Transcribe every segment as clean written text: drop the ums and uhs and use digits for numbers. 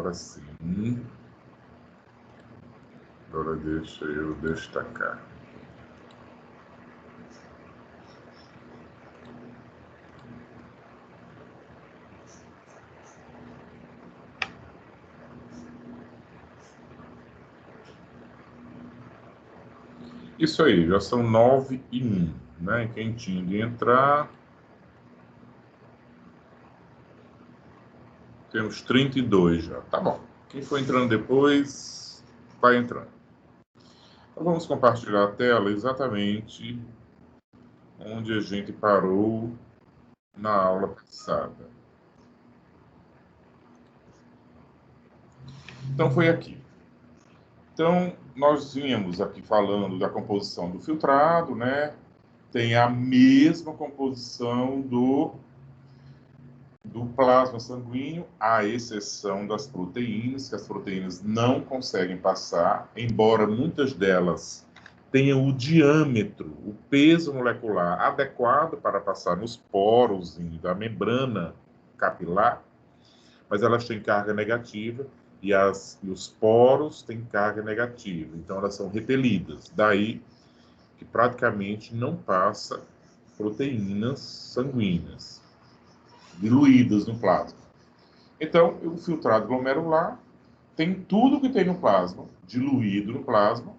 Agora sim. Agora deixa eu destacar. Isso aí, já são 9h01, né? Quentinho de entrar. Temos 32 já. Tá bom. Quem for entrando depois, vai entrando. Então vamos compartilhar a tela exatamente onde a gente parou na aula passada. Então foi aqui. Então, nós vínhamos aqui falando da composição do filtrado, né? Tem a mesma composição do plasma sanguíneo, à exceção das proteínas, que as proteínas não conseguem passar, embora muitas delas tenham o diâmetro, o peso molecular adequado para passar nos poros da membrana capilar, mas elas têm carga negativa e os poros têm carga negativa, então elas são repelidas. Daí que praticamente não passa proteínas sanguíneas diluídas no plasma. Então, o filtrado glomerular tem tudo que tem no plasma, diluído no plasma,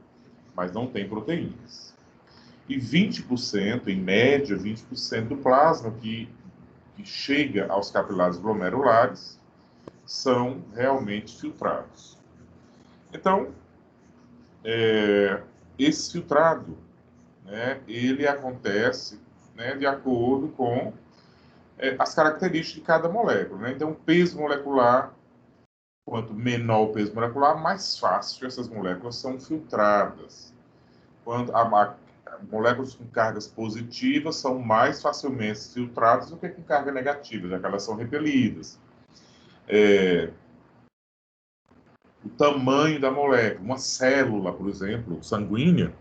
mas não tem proteínas. E 20%, em média, 20% do plasma que chega aos capilares glomerulares são realmente filtrados. Então, esse filtrado, né, ele acontece, né, de acordo com as características de cada molécula, né? Então, o peso molecular, quanto menor o peso molecular, mais fácil essas moléculas são filtradas. Quando moléculas com cargas positivas são mais facilmente filtradas do que com carga negativa, já que elas são repelidas. O tamanho da molécula, uma célula, por exemplo, sanguínea,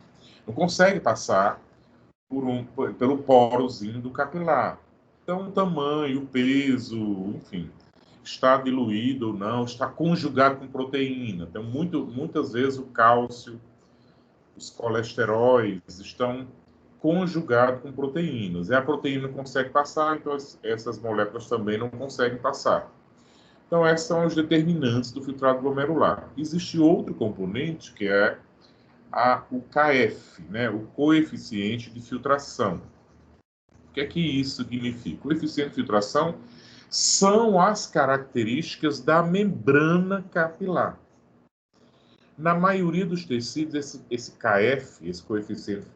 não consegue passar pelo porozinho do capilar. Então, o tamanho, o peso, enfim, está diluído ou não, está conjugado com proteína. Então, muitas vezes o cálcio, os colesteróis estão conjugados com proteínas. E a proteína não consegue passar, então essas moléculas também não conseguem passar. Então, esses são os determinantes do filtrado glomerular. Existe outro componente, que é o KF, né, o coeficiente de filtração. O que é que isso significa? O coeficiente de filtração são as características da membrana capilar. Na maioria dos tecidos, esse KF, esse coeficiente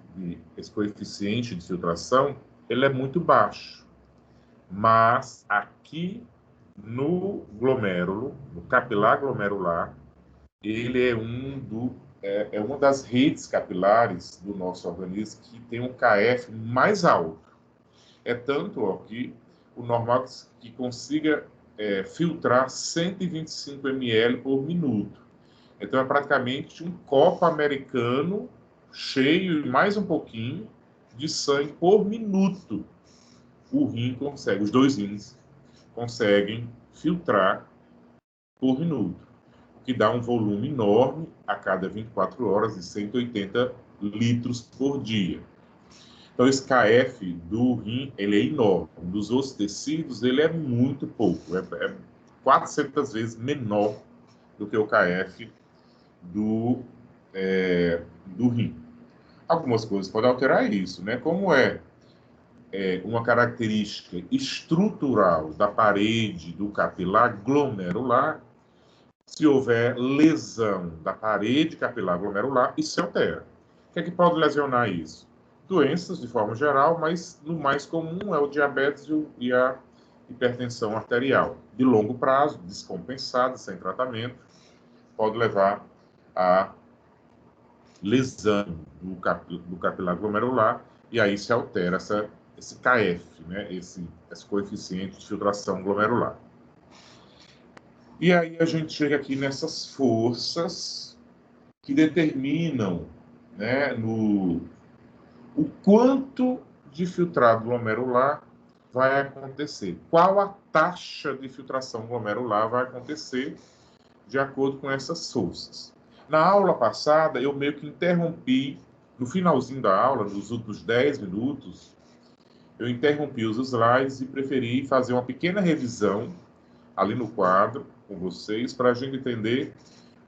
de filtração, ele é muito baixo. Mas aqui no glomérulo, no capilar glomerular, ele é uma das redes capilares do nosso organismo que tem um KF mais alto. É tanto que o normal que consiga filtrar 125 ml por minuto. Então, é praticamente um copo americano cheio e mais um pouquinho de sangue por minuto. O rim consegue, os dois rins conseguem filtrar por minuto, o que dá um volume enorme a cada 24 horas de 180 litros por dia. Então, esse KF do rim, ele é enorme. Dos outros tecidos, ele é muito pouco. É 400 vezes menor do que o KF do rim. Algumas coisas podem alterar isso, né? Como é uma característica estrutural da parede do capilar glomerular, se houver lesão da parede capilar glomerular, isso se altera. O que é que pode lesionar isso? Doenças de forma geral, mas no mais comum é o diabetes e a hipertensão arterial. De longo prazo, descompensada, sem tratamento, pode levar a lesão do capilar glomerular, e aí se altera esse KF, né? esse coeficiente de filtração glomerular. E aí a gente chega aqui nessas forças que determinam, né, o quanto de filtrado glomerular vai acontecer. Qual a taxa de filtração glomerular vai acontecer de acordo com essas forças. Na aula passada, eu meio que interrompi, no finalzinho da aula, nos últimos 10 minutos, eu interrompi os slides e preferi fazer uma pequena revisão ali no quadro com vocês, para a gente entender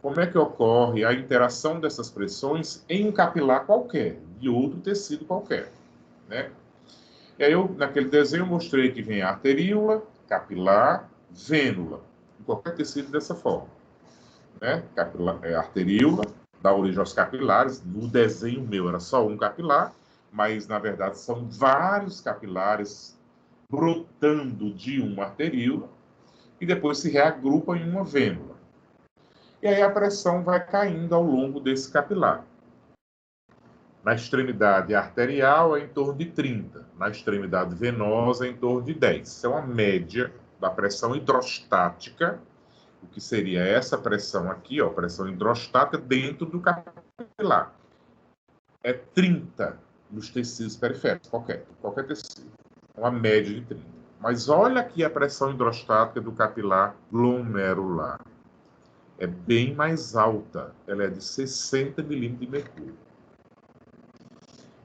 como é que ocorre a interação dessas pressões em um capilar qualquer, de outro tecido qualquer, né? E aí, naquele desenho, eu mostrei que vem a arteríola, capilar, vênula, em qualquer tecido dessa forma, né? Capilar, arteríola, dá origem aos capilares. No desenho meu era só um capilar, mas, na verdade, são vários capilares brotando de uma arteríola e depois se reagrupam em uma vênula. E aí a pressão vai caindo ao longo desse capilar. Na extremidade arterial é em torno de 30, na extremidade venosa é em torno de 10. Isso é uma média da pressão hidrostática, o que seria essa pressão aqui, ó, pressão hidrostática dentro do capilar. É 30 nos tecidos periféricos, qualquer tecido. Uma média de 30. Mas olha aqui a pressão hidrostática do capilar glomerular. É bem mais alta. Ela é de 60 milímetros de mercúrio.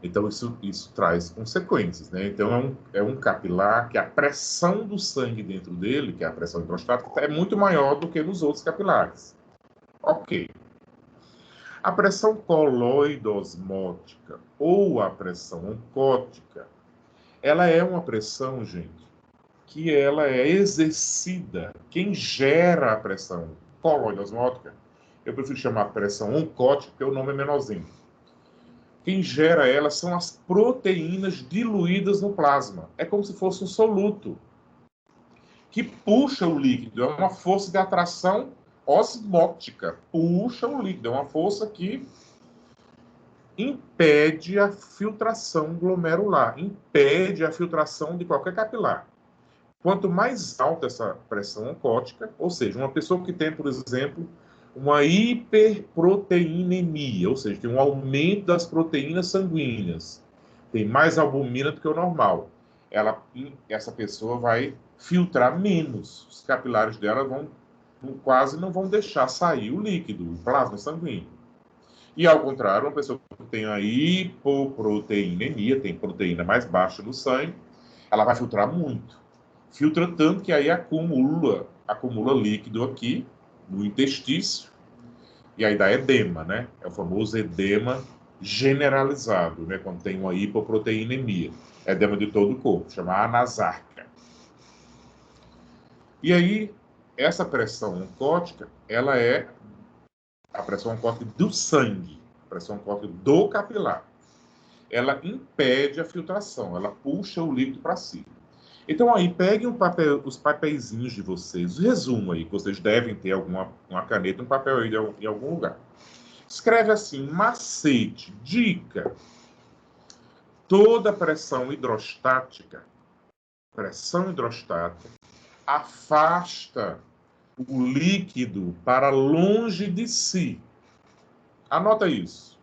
Então, isso traz consequências, né? Então, é um capilar que a pressão do sangue dentro dele, que é a pressão hidrostática, é muito maior do que nos outros capilares. Ok. A pressão coloidosmótica ou a pressão oncótica, ela é uma pressão, gente, que ela é exercida. Quem gera a pressão coloidosmótica, eu prefiro chamar pressão oncótica, porque o nome é menorzinho. Quem gera ela são as proteínas diluídas no plasma. É como se fosse um soluto que puxa o líquido. É uma força de atração osmótica. Puxa o líquido. É uma força que impede a filtração glomerular, impede a filtração de qualquer capilar. Quanto mais alta essa pressão oncótica, ou seja, uma pessoa que tem, por exemplo, uma hiperproteinemia, ou seja, tem um aumento das proteínas sanguíneas, tem mais albumina do que o normal, essa pessoa vai filtrar menos, os capilares dela quase não vão deixar sair o líquido, o plasma sanguíneo. E ao contrário, uma pessoa que tem a hipoproteinemia, tem proteína mais baixa no sangue, ela vai filtrar muito. Filtra tanto que aí acumula líquido aqui no intestício, e aí dá edema, né? É o famoso edema generalizado, né? Quando tem uma hipoproteinemia. Edema de todo o corpo, chama anasarca. E aí, essa pressão oncótica, ela é a pressão oncótica do sangue, a pressão oncótica do capilar. Ela impede a filtração, ela puxa o líquido para si. Então aí, peguem os papeizinhos de vocês, o resumo aí, que vocês devem ter uma caneta, um papel aí em algum lugar. Escreve assim, macete, dica. Toda pressão hidrostática afasta o líquido para longe de si. Anota isso.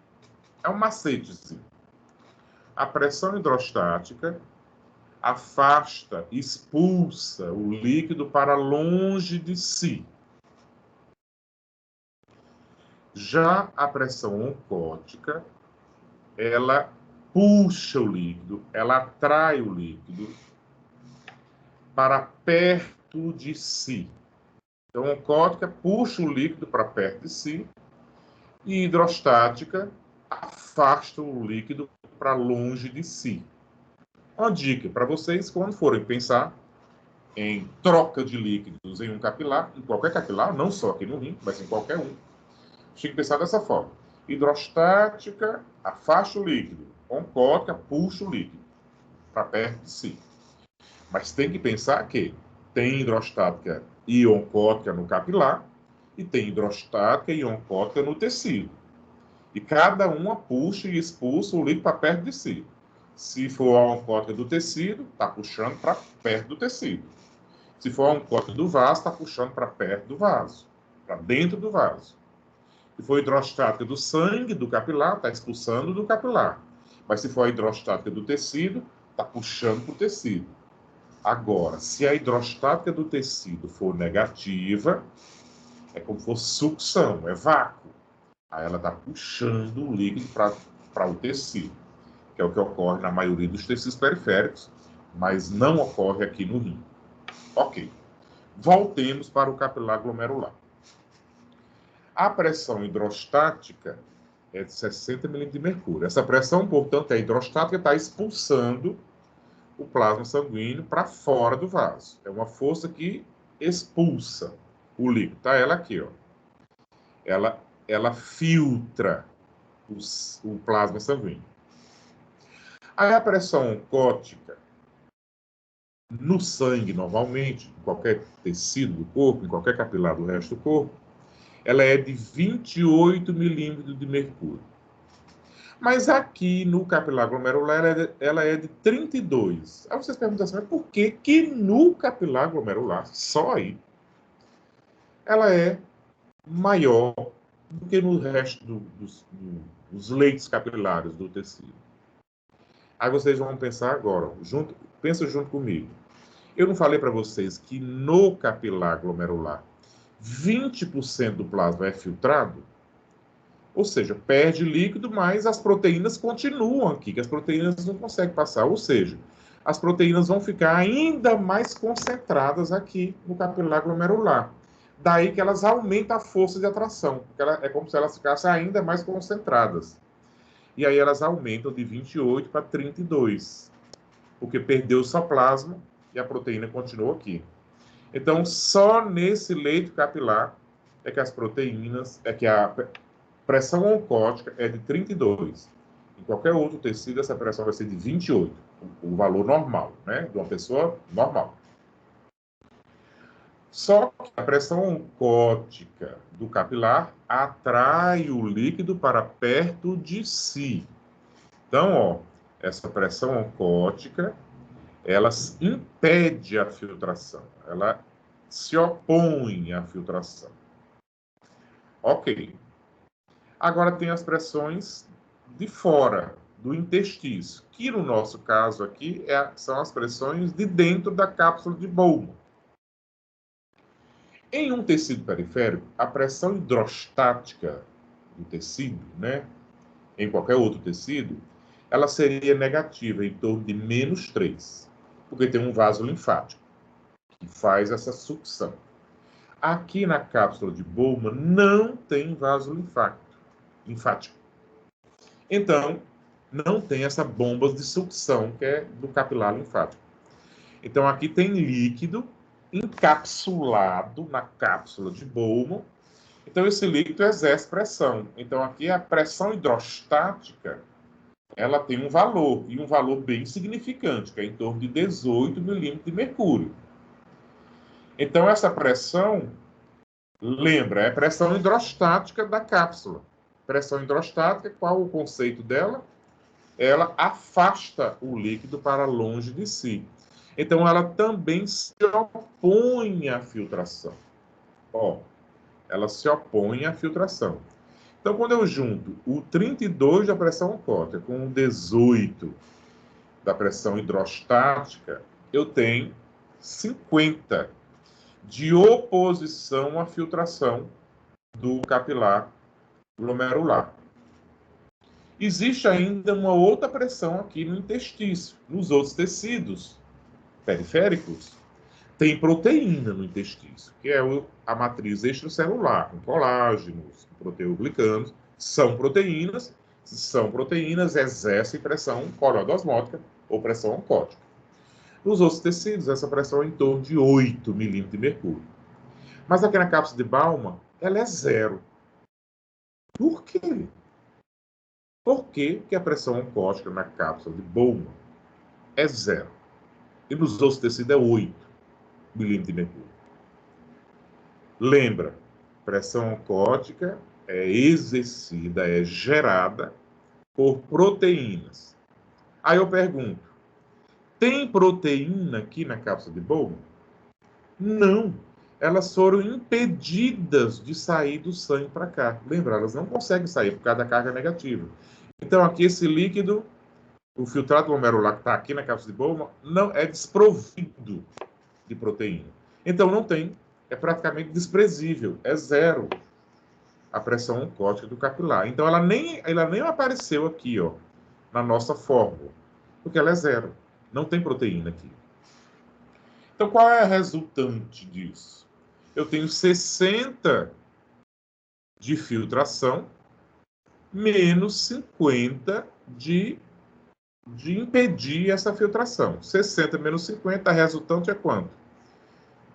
É um macetezinho. A pressão hidrostática afasta, expulsa o líquido para longe de si. Já a pressão oncótica, ela puxa o líquido, ela atrai o líquido para perto de si. Então, oncótica puxa o líquido para perto de si e hidrostática afasta o líquido para longe de si. Uma dica para vocês, quando forem pensar em troca de líquidos em um capilar, em qualquer capilar, não só aqui no rim, mas em qualquer um, tinha que pensar dessa forma. Hidrostática afasta o líquido, oncótica puxa o líquido para perto de si. Mas tem que pensar que tem hidrostática e oncótica no capilar e tem hidrostática e oncótica no tecido. E cada uma puxa e expulsa o líquido para perto de si. Se for a oncótica do tecido, está puxando para perto do tecido. Se for a oncótica do vaso, está puxando para perto do vaso, para dentro do vaso. Se for a hidrostática do sangue, do capilar, está expulsando do capilar. Mas se for a hidrostática do tecido, está puxando para o tecido. Agora, se a hidrostática do tecido for negativa, É como se fosse sucção, é vácuo. Aí ela está puxando o líquido para o tecido, que é o que ocorre na maioria dos tecidos periféricos, mas não ocorre aqui no rim. Ok. Voltemos para o capilar glomerular. A pressão hidrostática é de 60 milímetros de mercúrio. Essa pressão, portanto, é hidrostática, está expulsando o plasma sanguíneo para fora do vaso. É uma força que expulsa o líquido. Tá ela aqui, ó. Ela filtra o plasma sanguíneo. Aí a pressão oncótica no sangue, normalmente, em qualquer tecido do corpo, em qualquer capilar do resto do corpo, ela é de 28 milímetros de mercúrio. Mas aqui no capilar glomerular ela é de 32. Aí vocês perguntam assim, mas por que no capilar glomerular, só aí, ela é maior do que no resto dos leitos capilares do tecido? Aí vocês vão pensar agora, pensa junto comigo. Eu não falei para vocês que no capilar glomerular 20% do plasma é filtrado? Ou seja, perde líquido, mas as proteínas continuam aqui, que as proteínas não conseguem passar. Ou seja, as proteínas vão ficar ainda mais concentradas aqui no capilar glomerular. Daí que elas aumentam a força de atração, porque é como se elas ficassem ainda mais concentradas. E aí elas aumentam de 28 para 32, porque perdeu só plasma e a proteína continuou aqui. Então, só nesse leito capilar é que as proteínas, é que a pressão oncótica é de 32. Em qualquer outro tecido, essa pressão vai ser de 28, o valor normal, né, de uma pessoa normal. Só que a pressão oncótica do capilar atrai o líquido para perto de si. Então, ó, essa pressão oncótica, ela impede a filtração, ela se opõe à filtração. Ok. Agora tem as pressões de fora, do interstício, que no nosso caso aqui são as pressões de dentro da cápsula de Bowman. Em um tecido periférico, a pressão hidrostática do tecido, né, em qualquer outro tecido, ela seria negativa, em torno de -3, porque tem um vaso linfático que faz essa sucção. Aqui na cápsula de Bowman não tem vaso linfático. Então, não tem essa bomba de sucção que é do capilar linfático. Então, aqui tem líquido encapsulado na cápsula de Bowman. Então, esse líquido exerce pressão. Então, aqui a pressão hidrostática, ela tem um valor, e um valor bem significante, que é em torno de 18 milímetros de mercúrio. Então, essa pressão, lembra, é a pressão hidrostática da cápsula. Pressão hidrostática, qual o conceito dela? Ela afasta o líquido para longe de si. Então, ela também se opõe à filtração. Ó, ela se opõe à filtração. Então, quando eu junto o 32 da pressão oncótica com o 18 da pressão hidrostática, eu tenho 50 de oposição à filtração do capilar glomerular. Existe ainda uma outra pressão aqui no intestício. Nos outros tecidos periféricos, tem proteína no intestício, que é a matriz extracelular, com colágenos, proteoglicanos. São proteínas, exercem pressão coreoosmótica ou pressão oncótica. Nos outros tecidos, essa pressão é em torno de 8 milímetros de mercúrio. Mas aqui na cápsula de Bowman, ela é 0. Por quê? Por que a pressão oncótica na cápsula de Bowman é 0? E nos outros tecidos é 8 milímetros de mercúrio. Lembra, pressão oncótica é exercida, é gerada por proteínas. Aí eu pergunto, tem proteína aqui na cápsula de Bowman? Não. Elas foram impedidas de sair do sangue para cá. Lembra, elas não conseguem sair por causa da carga negativa. Então, aqui esse líquido, o filtrado glomerular que está aqui na cápsula de Bowman, não é desprovido de proteína. Então, não tem é praticamente desprezível, é zero a pressão oncótica do capilar. Então, ela nem apareceu aqui, ó, na nossa fórmula, porque ela é zero, não tem proteína aqui. Então, qual é a resultante disso? Eu tenho 60 de filtração, menos 50 de impedir essa filtração. 60 menos 50, a resultante é quanto?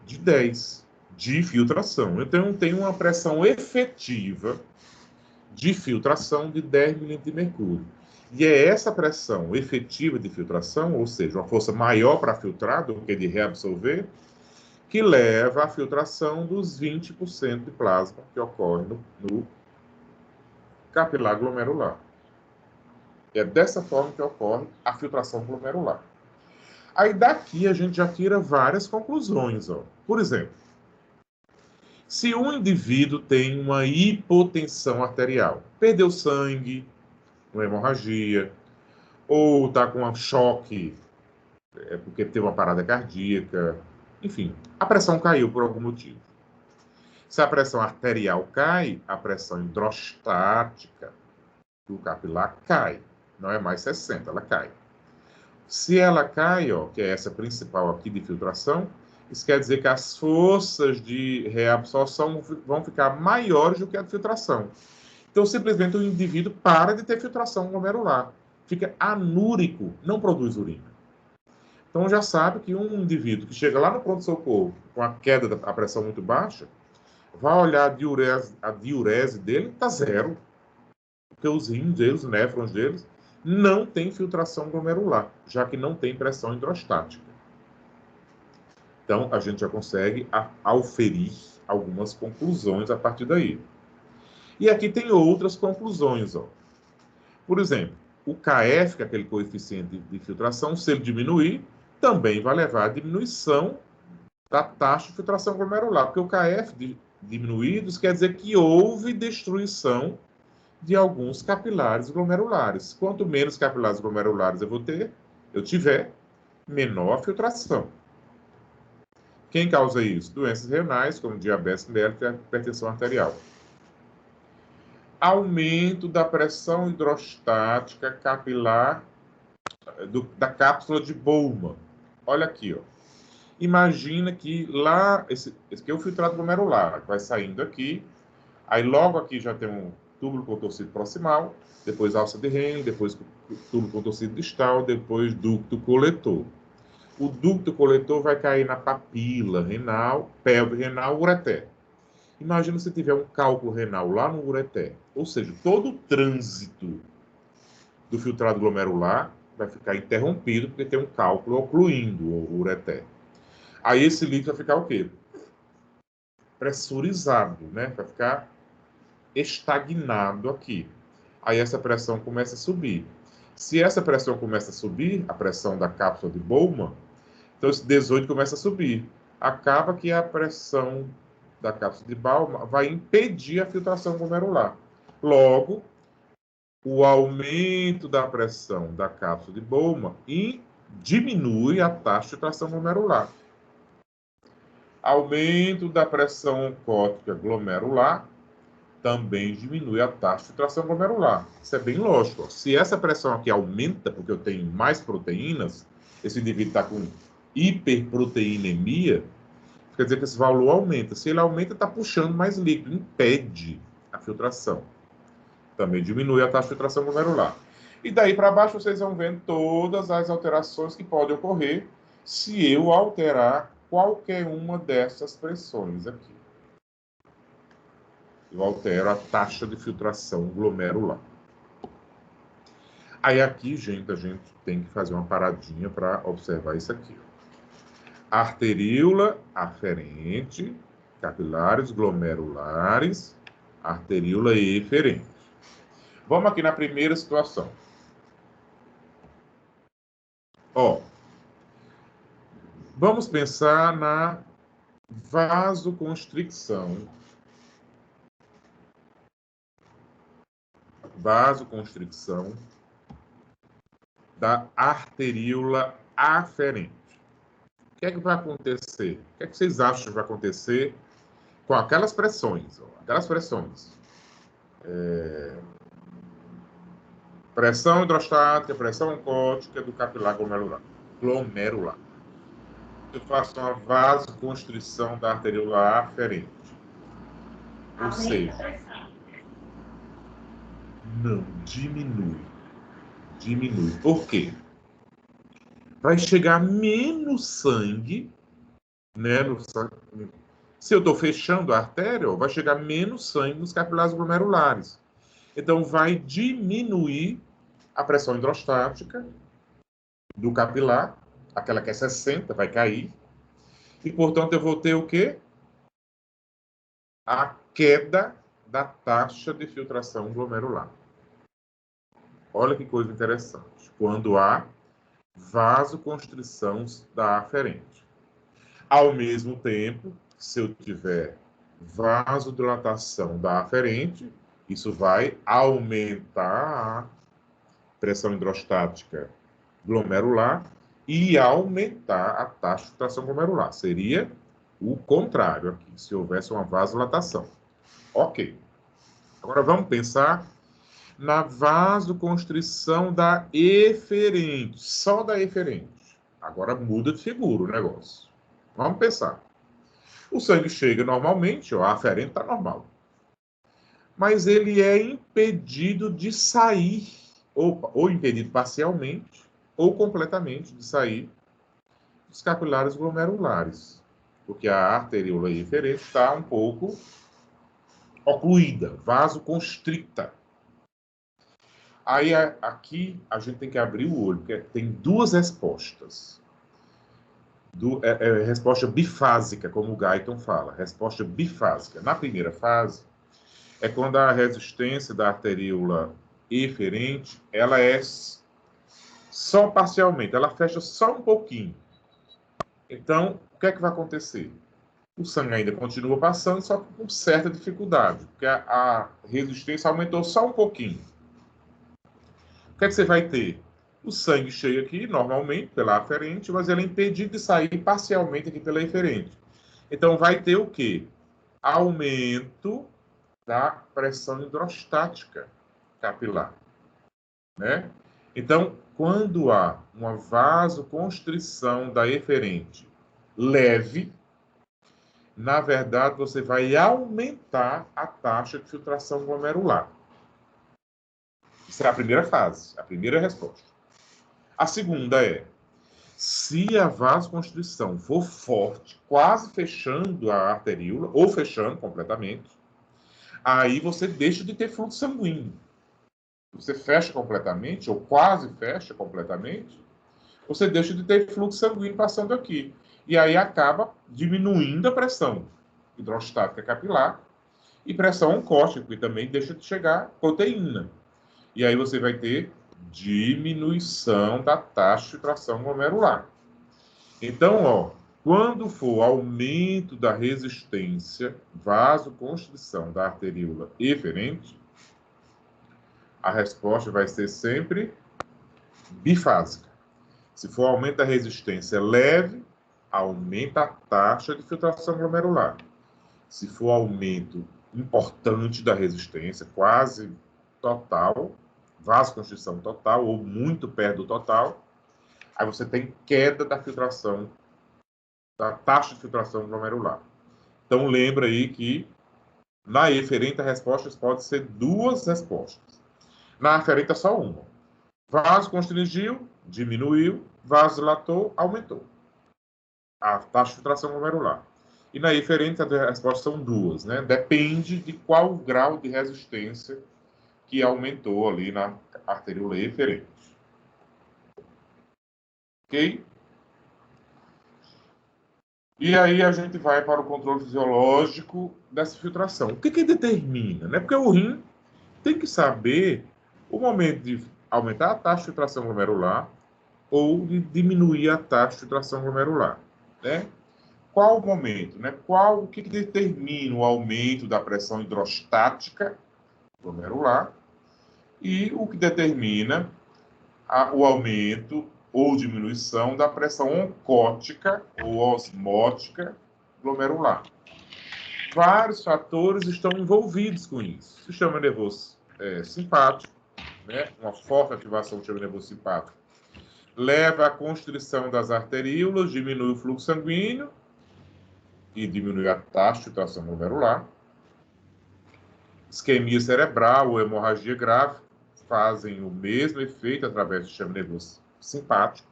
De 10 de filtração. Então, eu tenho uma pressão efetiva de filtração de 10 milímetros de mercúrio. E é essa pressão efetiva de filtração, ou seja, uma força maior para filtrar do que de reabsorver, que leva à filtração dos 20% de plasma que ocorre no capilar glomerular. É dessa forma que ocorre a filtração glomerular. Aí daqui a gente já tira várias conclusões. Ó. Por exemplo, se um indivíduo tem uma hipotensão arterial, perdeu sangue, uma hemorragia, ou está com um choque, porque teve uma parada cardíaca, enfim, a pressão caiu por algum motivo. Se a pressão arterial cai, a pressão hidrostática do capilar cai. Não é mais 60, ela cai. Se ela cai, ó, que é essa principal aqui de filtração, isso quer dizer que as forças de reabsorção vão ficar maiores do que a de filtração. Então, simplesmente o indivíduo para de ter filtração glomerular. Fica anúrico, não produz urina. Então, já sabe que um indivíduo que chega lá no pronto-socorro com a queda da pressão muito baixa, vai olhar a diurese dele, está zero. Porque os rins deles, os néfrons deles, não tem filtração glomerular, já que não tem pressão hidrostática. Então, a gente já consegue auferir algumas conclusões a partir daí. E aqui tem outras conclusões. Ó. Por exemplo, o KF, que é aquele coeficiente de filtração, se ele diminuir, também vai levar à diminuição da taxa de filtração glomerular, porque o KF diminuído quer dizer que houve destruição de alguns capilares glomerulares. Quanto menos capilares glomerulares eu tiver, menor a filtração. Quem causa isso? Doenças renais, como diabetes mellitus e hipertensão arterial. Aumento da pressão hidrostática capilar da cápsula de Bowman. Olha aqui, ó. Imagina que lá, esse aqui é o filtrado glomerular, vai saindo aqui, aí logo aqui já tem um túbulo contorcido proximal, depois alça de Henle, depois túbulo contorcido distal, depois ducto coletor. O ducto coletor vai cair na papila renal, pelve renal, ureter. Imagina se tiver um cálculo renal lá no ureter, ou seja, todo o trânsito do filtrado glomerular vai ficar interrompido porque tem um cálculo ocluindo o ureter. Aí esse líquido vai ficar o quê? Pressurizado, né? Vai ficar estagnado aqui. Aí essa pressão começa a subir. Se essa pressão começa a subir, a pressão da cápsula de Bowman, então esse 18 começa a subir. Acaba que a pressão da cápsula de Bowman vai impedir a filtração glomerular. Logo, o aumento da pressão da cápsula de Bowman diminui a taxa de filtração glomerular. Aumento da pressão oncótica glomerular também diminui a taxa de filtração glomerular. Isso é bem lógico. Ó. Se essa pressão aqui aumenta, porque eu tenho mais proteínas, esse indivíduo está com hiperproteinemia, quer dizer que esse valor aumenta. Se ele aumenta, está puxando mais líquido, impede a filtração. Também diminui a taxa de filtração glomerular. E daí para baixo vocês vão vendo todas as alterações que podem ocorrer se eu alterar qualquer uma dessas pressões aqui. Eu altero a taxa de filtração glomerular. Aí aqui, gente, a gente tem que fazer uma paradinha para observar isso aqui. Arteríola aferente, capilares glomerulares, arteríola eferente. Vamos aqui na primeira situação. Ó, vamos pensar na vasoconstricção. Vasoconstricção da arteríola aferente. O que é que vai acontecer? O que é que vocês acham que vai acontecer com aquelas pressões, ó, aquelas pressões. Pressão hidrostática, pressão oncótica do capilar glomerular. Eu faço uma vasoconstrição da arteriola aferente. Ou seja, não, diminui. Diminui. Por quê? Vai chegar menos sangue, né? Se eu estou fechando a artéria, vai chegar menos sangue nos capilares glomerulares. Então, vai diminuir a pressão hidrostática do capilar, aquela que é 60, vai cair. E, portanto, eu vou ter o quê? A queda da taxa de filtração glomerular. Olha que coisa interessante. Quando há vasoconstrição da aferente. Ao mesmo tempo, se eu tiver vasodilatação da aferente, isso vai aumentar a pressão hidrostática glomerular e aumentar a taxa de filtração glomerular. Seria o contrário aqui, se houvesse uma vasodilatação. Ok. Agora vamos pensar na vasoconstrição da eferente, só da eferente. Agora muda de figura o negócio. Vamos pensar. O sangue chega normalmente, ó, a aferente está normal. Mas ele é impedido de sair, ou impedido parcialmente, ou completamente de sair dos capilares glomerulares. Porque a arteríola eferente está um pouco ocluída, vasoconstricta. Aí, aqui, a gente tem que abrir o olho, porque tem duas respostas. Resposta bifásica, como o Guyton fala. Resposta bifásica. Na primeira fase, é quando a resistência da arteríola eferente, ela é só parcialmente, ela fecha só um pouquinho. Então, o que é que vai acontecer? O sangue ainda continua passando, só com certa dificuldade, porque a resistência aumentou só um pouquinho. O que é que você vai ter? O sangue cheio aqui, normalmente, pela aferente, mas ele é impedido de sair parcialmente aqui pela eferente. Então, vai ter o quê? Aumento da pressão hidrostática capilar, né? Então, quando há uma vasoconstrição da eferente leve, na verdade, você vai aumentar a taxa de filtração glomerular. Isso é a primeira fase, a primeira resposta. A segunda é, se a vasoconstrição for forte, quase fechando a arteríola, ou fechando completamente, aí você deixa de ter fluxo sanguíneo. Você fecha completamente, ou quase fecha completamente, você deixa de ter fluxo sanguíneo passando aqui. E aí acaba diminuindo a pressão hidrostática capilar e pressão oncótica, porque também deixa de chegar proteína. E aí você vai ter diminuição da taxa de filtração glomerular. Então, ó, quando for aumento da resistência, vasoconstrição da arteríola eferente, a resposta vai ser sempre bifásica. Se for aumento da resistência leve, aumenta a taxa de filtração glomerular. Se for aumento importante da resistência, quase total, vasoconstrição total ou muito perto do total, aí você tem queda da filtração, da taxa de filtração glomerular. Então lembra aí que na eferente a resposta pode ser duas respostas. Na aferente é só uma. Vasoconstringiu, diminuiu, vasodilatou, aumentou a taxa de filtração glomerular. E na eferente as respostas são duas, né? Depende de qual grau de resistência que aumentou ali na arteríola eferente. Ok? E aí a gente vai para o controle fisiológico dessa filtração. O que determina? Né? Porque o rim tem que saber o momento de aumentar a taxa de filtração glomerular ou de diminuir a taxa de filtração glomerular. Né? Qual o momento? Né? O que determina o aumento da pressão hidrostática glomerular e o que determina o aumento ou diminuição da pressão oncótica ou osmótica glomerular. vários fatores estão envolvidos com isso. O sistema nervoso simpático, né? Uma forte ativação do sistema nervoso simpático leva à constrição das arteríolas, diminui o fluxo sanguíneo e diminui a taxa de filtração glomerular. Isquemia cerebral ou hemorragia grave fazem o mesmo efeito através do sistema nervoso simpático.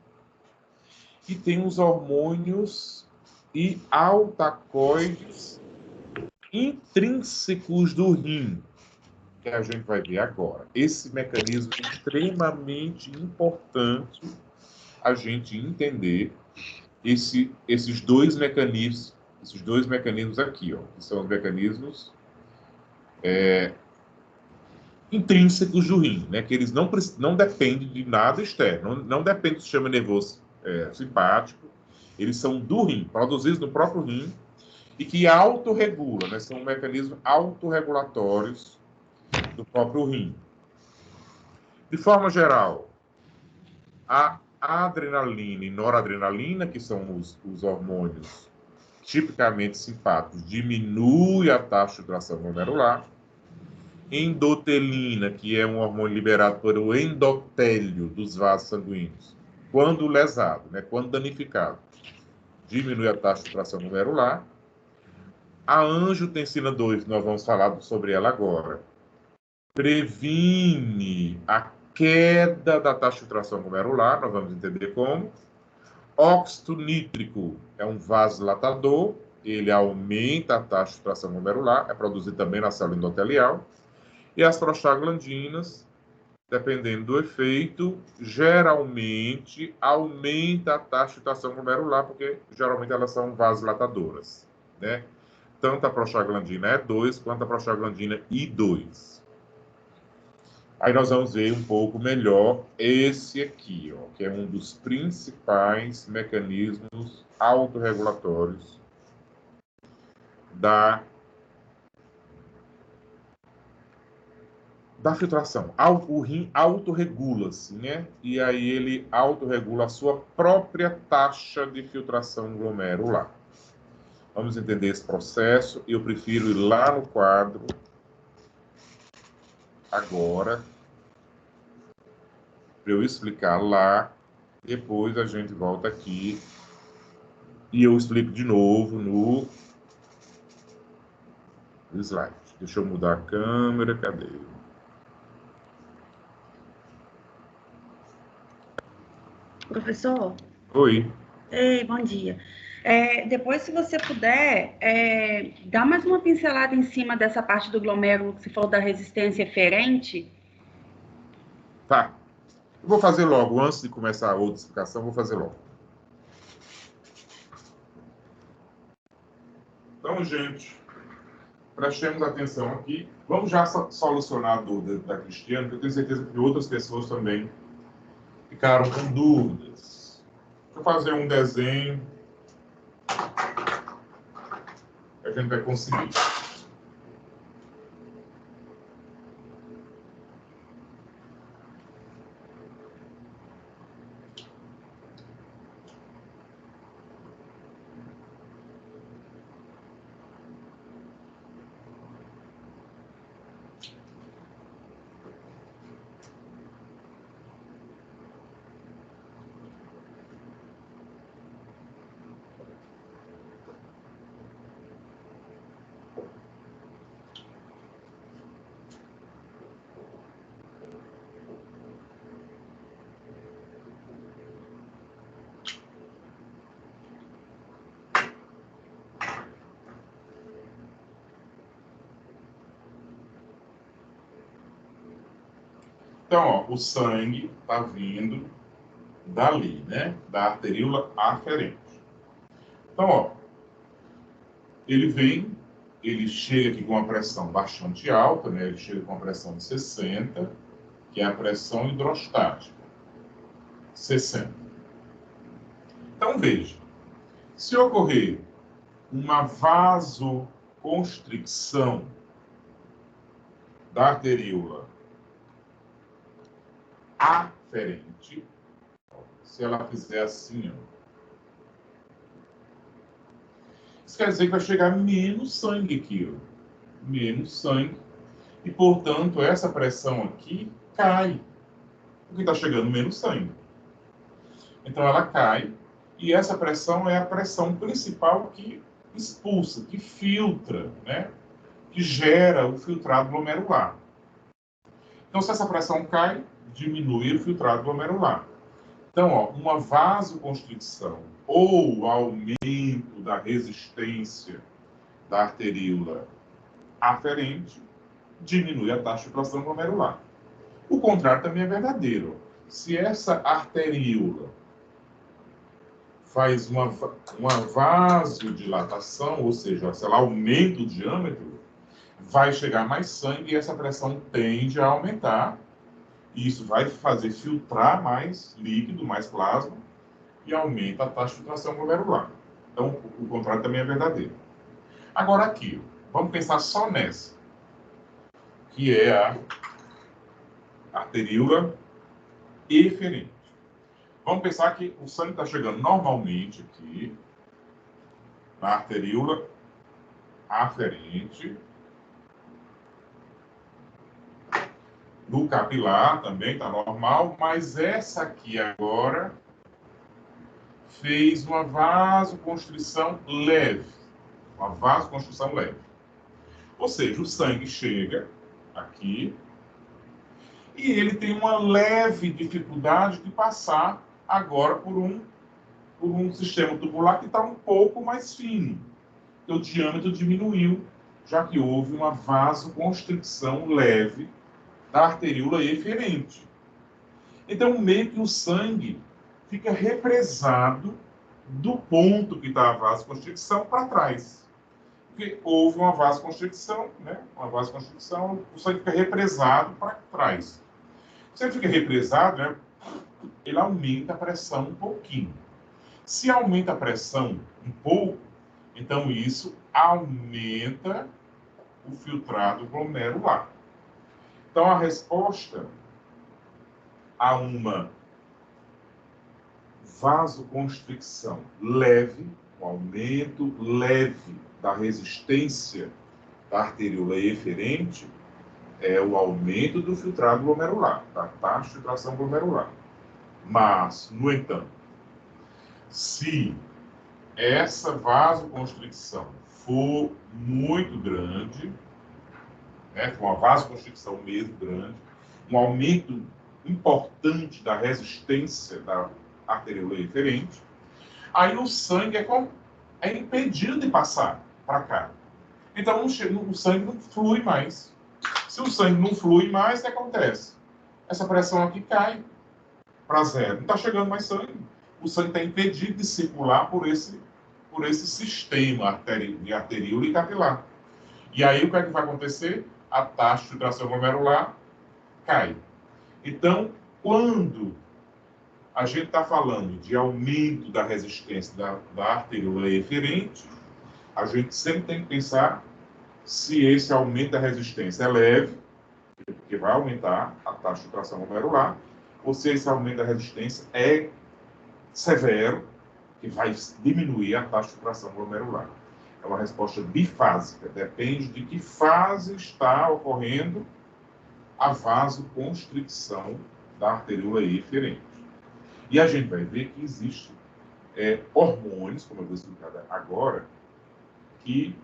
E tem os hormônios e altacoides intrínsecos do rim, que a gente vai ver agora. Esse mecanismo é extremamente importante a gente entender esses dois mecanismos aqui, ó, que são os mecanismos intrínsecos do rim, né, que eles não dependem de nada externo, não dependem do sistema nervoso simpático, eles são do rim, produzidos no próprio rim, e que autorregula, né, são mecanismos autorregulatórios do próprio rim. De forma geral, a adrenalina e noradrenalina, que são os hormônios tipicamente simpáticos, diminui a taxa de filtração glomerular. Endotelina, que é um hormônio liberado pelo endotélio dos vasos sanguíneos, quando lesado, né, quando danificado, diminui a taxa de filtração glomerular. A angiotensina 2, nós vamos falar sobre ela agora, previne a queda da taxa de filtração glomerular, nós vamos entender como. Óxido nítrico é um vasodilatador, ele aumenta a taxa de filtração glomerular, é produzido também na célula endotelial. E as prostaglandinas, dependendo do efeito, geralmente aumenta a taxa de filtração glomerular, porque geralmente elas são vasodilatadoras, né? Tanto a prostaglandina E2 quanto a prostaglandina I2. Aí nós vamos ver um pouco melhor esse aqui, ó, que é um dos principais mecanismos autorregulatórios da filtração. O rim autorregula-se, né? E aí ele autorregula a sua própria taxa de filtração glomerular. Vamos entender esse processo. Eu prefiro ir lá no quadro agora, para eu explicar lá. Depois a gente volta aqui e eu explico de novo no slide. Deixa eu mudar a câmera. Cadê? Professor? Oi. Ei, bom dia. Depois, se você puder, dá mais uma pincelada em cima dessa parte do glomérulo que você falou da resistência eferente. Tá. Eu vou fazer logo. Antes de começar a outra explicação, vou fazer logo. Então, gente, prestemos atenção aqui. Vamos já solucionar a dúvida da Cristiane, porque eu tenho certeza que outras pessoas também ficaram com dúvidas. Deixa eu fazer um desenho que a gente vai conseguir. Então, ó, o sangue está vindo dali, né? Da arteríola aferente. Então, ó, ele chega aqui com uma pressão bastante alta, né? Ele chega com uma pressão de 60, que é a pressão hidrostática. 60. Então, veja, se ocorrer uma vasoconstricção da arteríola aferente, se ela fizer assim, ó, Isso quer dizer que vai chegar menos sangue aqui, ó. Menos sangue. E, portanto, essa pressão aqui cai. Porque está chegando menos sangue. Então, ela cai. E essa pressão é a pressão principal que expulsa, que filtra, né? Que gera o filtrado glomerular. Então, se essa pressão cai, diminui o filtrado glomerular. Então, ó, uma vasoconstricção ou aumento da resistência da arteríola aferente diminui a taxa de filtração glomerular. O contrário também é verdadeiro. Se essa arteríola faz uma vasodilatação, ou seja, se ela aumenta o diâmetro, vai chegar mais sangue e essa pressão tende a aumentar. E isso vai fazer filtrar mais líquido, mais plasma, e aumenta a taxa de filtração glomerular. Então, o contrário também é verdadeiro. Agora aqui, vamos pensar só nessa, que é a arteríola eferente. Vamos pensar que o sangue está chegando normalmente aqui, na arteríola aferente. No capilar também está normal, mas essa aqui agora fez uma vasoconstrição leve. Uma vasoconstrição leve. Ou seja, o sangue chega aqui e ele tem uma leve dificuldade de passar agora por um sistema tubular que está um pouco mais fino. O diâmetro diminuiu, já que houve uma vasoconstricção leve da arteríola eferente. Então, meio que o sangue fica represado do ponto que está a vasoconstricção para trás. Porque houve uma vasoconstricção, né? Uma vasoconstricção, o sangue fica represado para trás. Se ele fica represado, né? Ele aumenta a pressão um pouquinho. Se aumenta a pressão um pouco, então isso aumenta o filtrado glomerular. Então, a resposta a uma vasoconstricção leve, um aumento leve da resistência da arteríola eferente, é o aumento do filtrado glomerular, da taxa de filtração glomerular. Mas, no entanto, se essa vasoconstricção for muito grande, né, for uma vasoconstricção mesmo grande, um aumento importante da resistência da arteríola eferente, aí o sangue é impedido de passar para cá. Então o sangue não flui mais. Se o sangue não flui mais, o que acontece? Essa pressão aqui cai para zero. Não está chegando mais sangue. O sangue está impedido de circular por esse sistema de arteríola e capilar. E aí o que é que vai acontecer? A taxa de filtração glomerular cai. Então, quando a gente está falando de aumento da resistência da arteríola eferente, a gente sempre tem que pensar se esse aumento da resistência é leve, que vai aumentar a taxa de filtração glomerular, ou se esse aumento da resistência é severo, que vai diminuir a taxa de filtração glomerular. É uma resposta bifásica, depende de que fase está ocorrendo a vasoconstricção da arteríola eferente. E a gente vai ver que existem hormônios, como eu vou explicar agora, que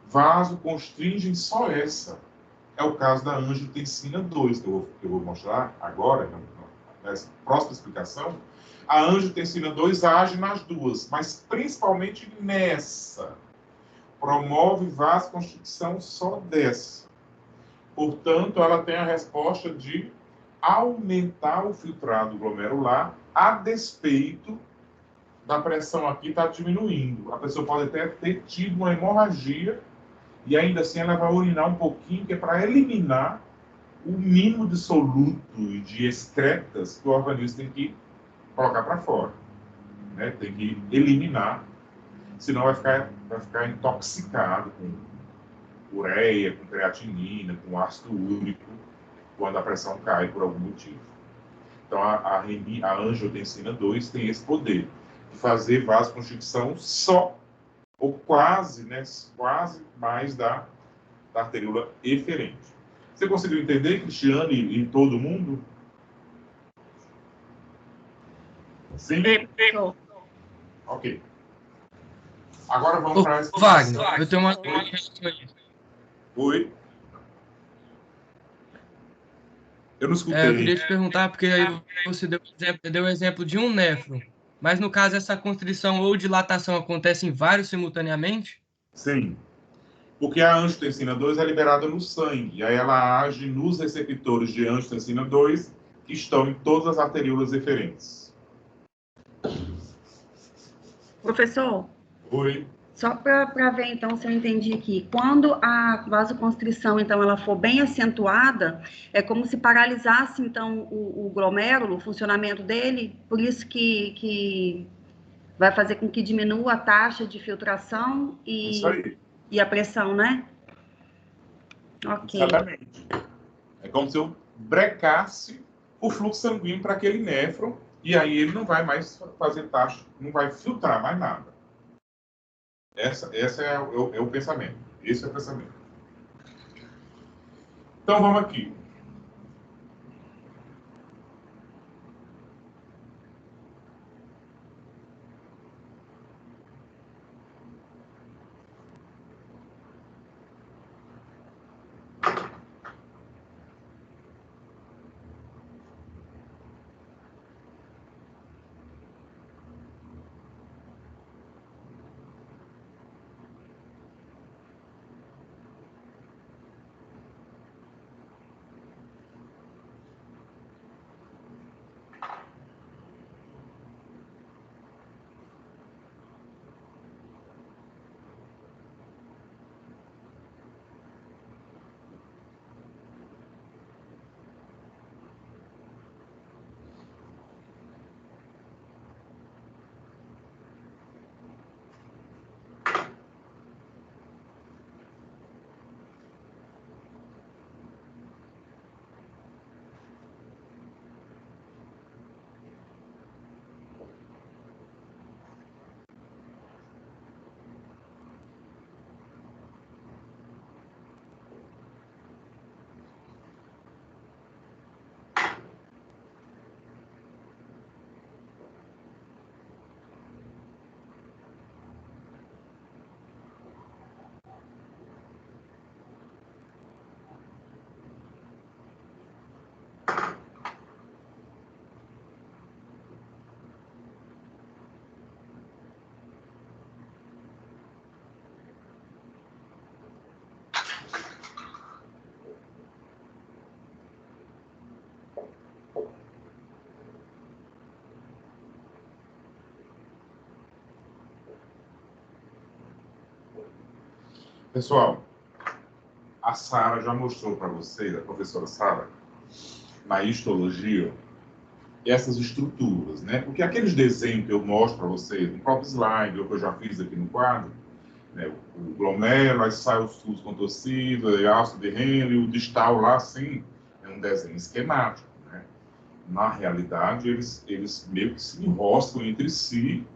vasoconstringem só essa. É o caso da angiotensina 2, que eu vou mostrar agora, nessa próxima explicação. A angiotensina 2 age nas duas, mas principalmente nessa. Promove vasoconstricção só dessa. Portanto, ela tem a resposta de aumentar o filtrado glomerular a despeito da pressão aqui estar diminuindo. A pessoa pode até ter tido uma hemorragia e ainda assim ela vai urinar um pouquinho, que é para eliminar o mínimo de soluto e de excretas que o organismo tem que colocar para fora. Né? Tem que eliminar, senão vai ficar intoxicado com ureia, com creatinina, com ácido úrico, quando a pressão cai por algum motivo. Então, a angiotensina 2 tem esse poder de fazer vasoconstricção só ou quase, né, quase mais da arteríola eferente. Você conseguiu entender, Cristiane, e todo mundo? Sim? Ok. Agora vamos para a explicação. Wagner, eu tenho uma questão aí. Oi? Eu não escutei. Eu queria te perguntar, porque aí você deu o exemplo de um néfron, mas no caso essa constrição ou dilatação acontece em vários simultaneamente? Sim. Porque a angiotensina 2 é liberada no sangue, e aí ela age nos receptores de angiotensina 2 que estão em todas as arteríolas eferentes. Professor, Oi? só para ver, então, se eu entendi aqui. Quando a vasoconstrição, então, ela for bem acentuada, é como se paralisasse, então, o glomérulo, o funcionamento dele, por isso que vai fazer com que diminua a taxa de filtração Isso aí. e a pressão, né? Ok. Exatamente. É como se eu brecasse o fluxo sanguíneo para aquele néfron, e aí ele não vai mais fazer taxa, não vai filtrar mais nada. Essa é o pensamento. Esse é o pensamento. Então vamos aqui. Pessoal, a Sara já mostrou para vocês, a professora Sara, na histologia, essas estruturas, né? Porque aqueles desenhos que eu mostro para vocês no próprio slide, ou que eu já fiz aqui no quadro, né? O glomérulo, aí sai o sulco contorcido, a alça de Henle, o distal lá, assim, é um desenho esquemático, né? Na realidade, eles meio que se enroscam entre si,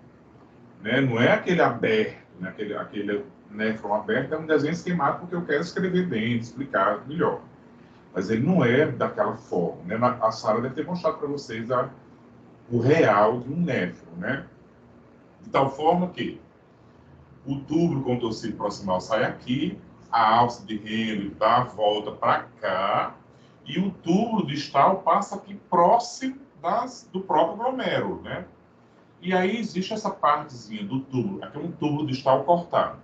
né? Não é aquele aberto, né? aquele néfron aberto é um desenho esquemático porque eu quero escrever bem, explicar melhor. Mas ele não é daquela forma, né? A Sara deve ter mostrado para vocês o real de um néfron, né? De tal forma que o túbulo contorcido proximal sai aqui, a alça de Henle dá a volta para cá, e o túbulo distal passa aqui próximo do próprio glomérulo, né? E aí existe essa partezinha do túbulo, aqui é um túbulo distal cortado,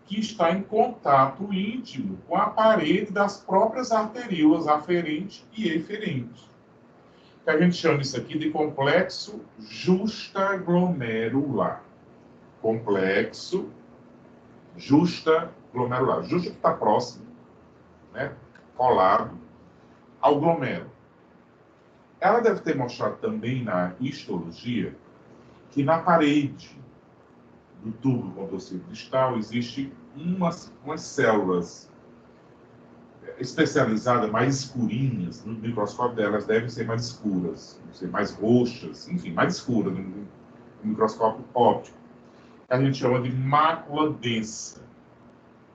que está em contato íntimo com a parede das próprias arteríolas aferente e eferente. Que a gente chama isso aqui de complexo justaglomerular. Complexo justaglomerular. Justa que está próximo, né? Colado ao glomérulo. Ela deve ter mostrado também na histologia que na parede do túbulo contorcido distal existe umas células especializadas, mais escurinhas. No microscópio delas devem ser mais escuras, ser mais roxas, enfim, mais escuras no microscópio óptico. a gente chama de mácula densa.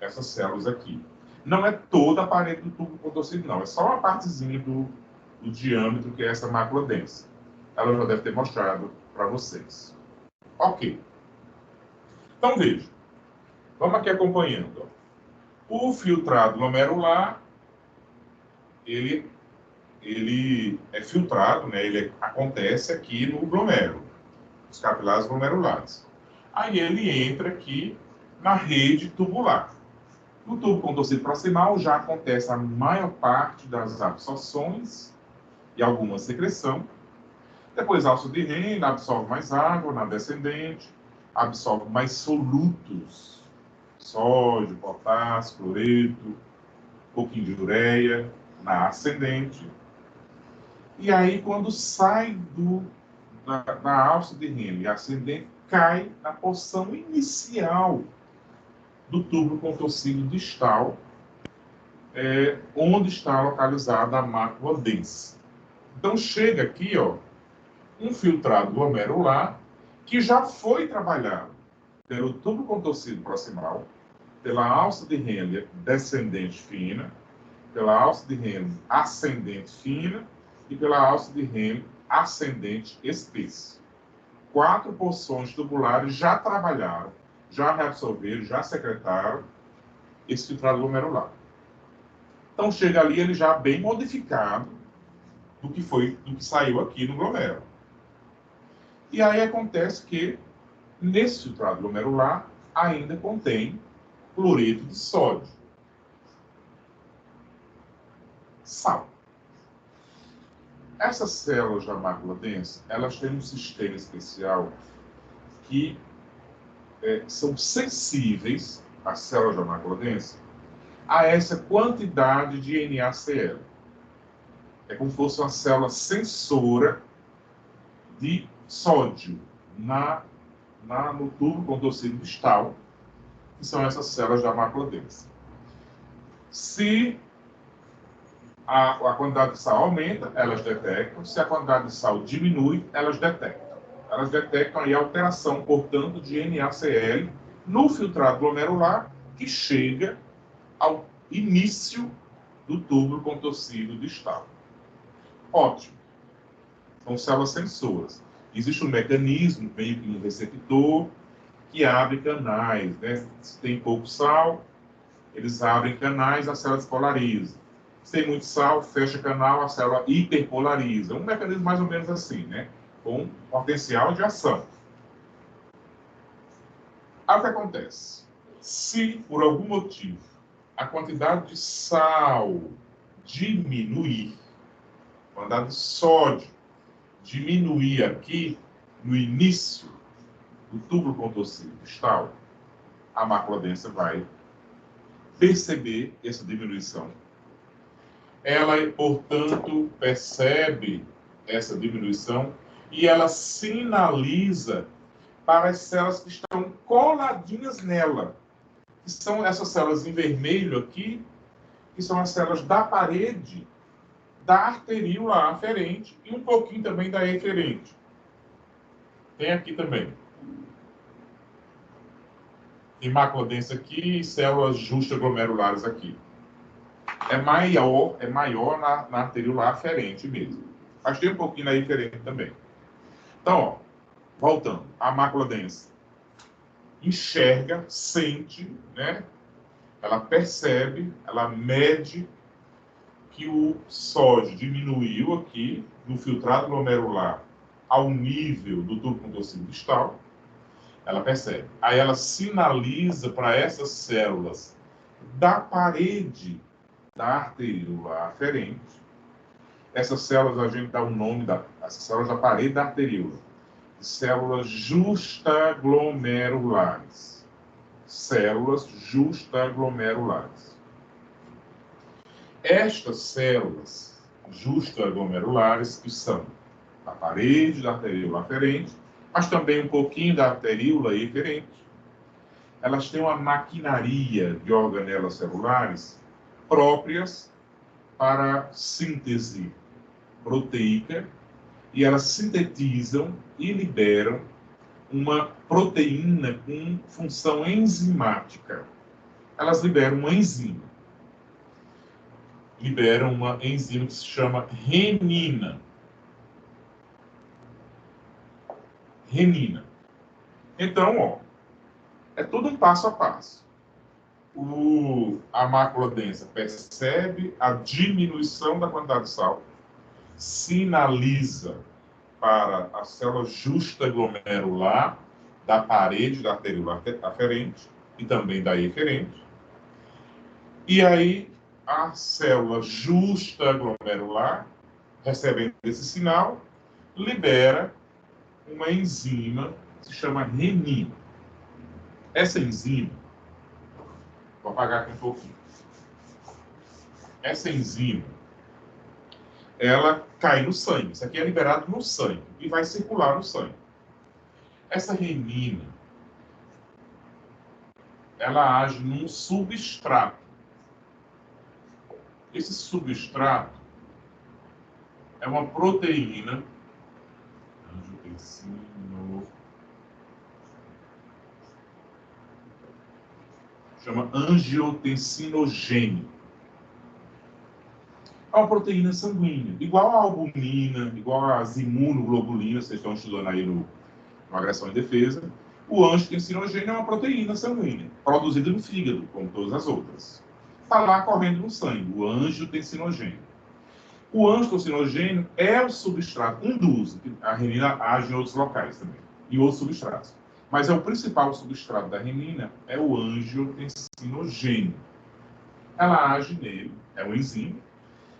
Essas células aqui. Não é toda a parede do tubo contorcido, não. É só uma partezinha do diâmetro que é essa mácula densa. Ela já deve ter mostrado para vocês. Ok. Então, veja. Vamos aqui acompanhando. O filtrado glomerular, ele é filtrado, né? Ele acontece aqui no glomérulo, os capilares glomerulares. Aí ele entra aqui na rede tubular. No tubo contorcido proximal já acontece a maior parte das absorções e alguma secreção. Depois a alça de Henle absorve mais água na descendente, absorve mais solutos, sódio, potássio, cloreto, um pouquinho de ureia na ascendente. E aí quando sai da alça de Henle ascendente, cai na porção inicial do tubo contorcido distal, onde está localizada a mácula densa. Então chega aqui, ó, um filtrado glomerular que já foi trabalhado pelo tubo contorcido proximal, pela alça de Henle descendente fina, pela alça de Henle ascendente fina e pela alça de Henle ascendente espessa. 4 porções tubulares já trabalharam, já reabsorveram, já secretaram esse filtrado glomerular. Então chega ali ele já bem modificado do que saiu aqui no glomérulo. E aí acontece que nesse filtrado glomerular ainda contém cloreto de sódio, sal. Essas células da mácula densa, elas têm um sistema especial que são sensíveis, as células da mácula densa, a essa quantidade de NaCl. É como se fosse uma célula sensora de sódio no tubo contorcido distal, que são essas células da mácula densa. Se a quantidade de sal aumenta, elas detectam. Se a quantidade de sal diminui, elas detectam. Elas detectam aí a alteração, portanto, de NaCl no filtrado glomerular, que chega ao início do tubo contorcido distal. Ótimo. São células sensoras. Existe um mecanismo, meio que um receptor, que abre canais, né? Se tem pouco sal, eles abrem canais, a célula despolariza. Se tem muito sal, fecha canal, a célula hiperpolariza. Um mecanismo mais ou menos assim, né? Com potencial de ação. Aí o que acontece? Se, por algum motivo, a quantidade de sal diminuir, a quantidade de sódio diminuir aqui no início do tubo contorcido distal, a mácula densa vai perceber essa diminuição. Ela, portanto, percebe essa diminuição e ela sinaliza para as células que estão coladinhas nela, que são essas células em vermelho aqui, que são as células da parede da arteríola aferente e um pouquinho também da eferente. Tem aqui também. Tem mácula densa aqui e células justaglomerulares aqui. É maior na arteríola aferente mesmo. Mas tem um pouquinho na eferente também. Então, ó, voltando. A mácula densa enxerga, sente, né? Ela percebe, ela mede que o sódio diminuiu aqui no filtrado glomerular ao nível do tubo contorcido distal. Ela percebe. Aí ela sinaliza para essas células da parede da arteríola aferente. Essas células a gente dá o nome essas células da parede da arteríola. Células justaglomerulares. Células justaglomerulares. Estas células justaglomerulares, que são a parede da arteríola aferente, mas também um pouquinho da arteríola eferente, elas têm uma maquinaria de organelas celulares próprias para síntese proteica, e elas sintetizam e liberam uma proteína com função enzimática. Elas liberam uma enzima. Liberam uma enzima que se chama renina. Renina. Então, ó, é tudo um passo a passo. A mácula densa percebe a diminuição da quantidade de sal, sinaliza para a célula justa glomerular da parede da arteriolar aferente e também da eferente. E aí, a célula justa glomerular, recebendo esse sinal, libera uma enzima que se chama renina. Essa enzima, vou apagar aqui um pouquinho. Essa enzima, ela cai no sangue. Isso aqui é liberado no sangue e vai circular no sangue. Essa renina, ela age num substrato. Esse substrato é uma proteína, chama angiotensinogênio. É uma proteína sanguínea, igual a albumina, igual às imunoglobulinas, vocês estão estudando aí no Agressão e Defesa. O angiotensinogênio é uma proteína sanguínea, produzida no fígado, como todas as outras. Está lá correndo no sangue, o angiotensinogênio. O angiotensinogênio é o substrato, um dos, a renina age em outros locais também, e outros substratos. Mas é o principal substrato da renina, é o angiotensinogênio. Ela age nele, é uma enzima,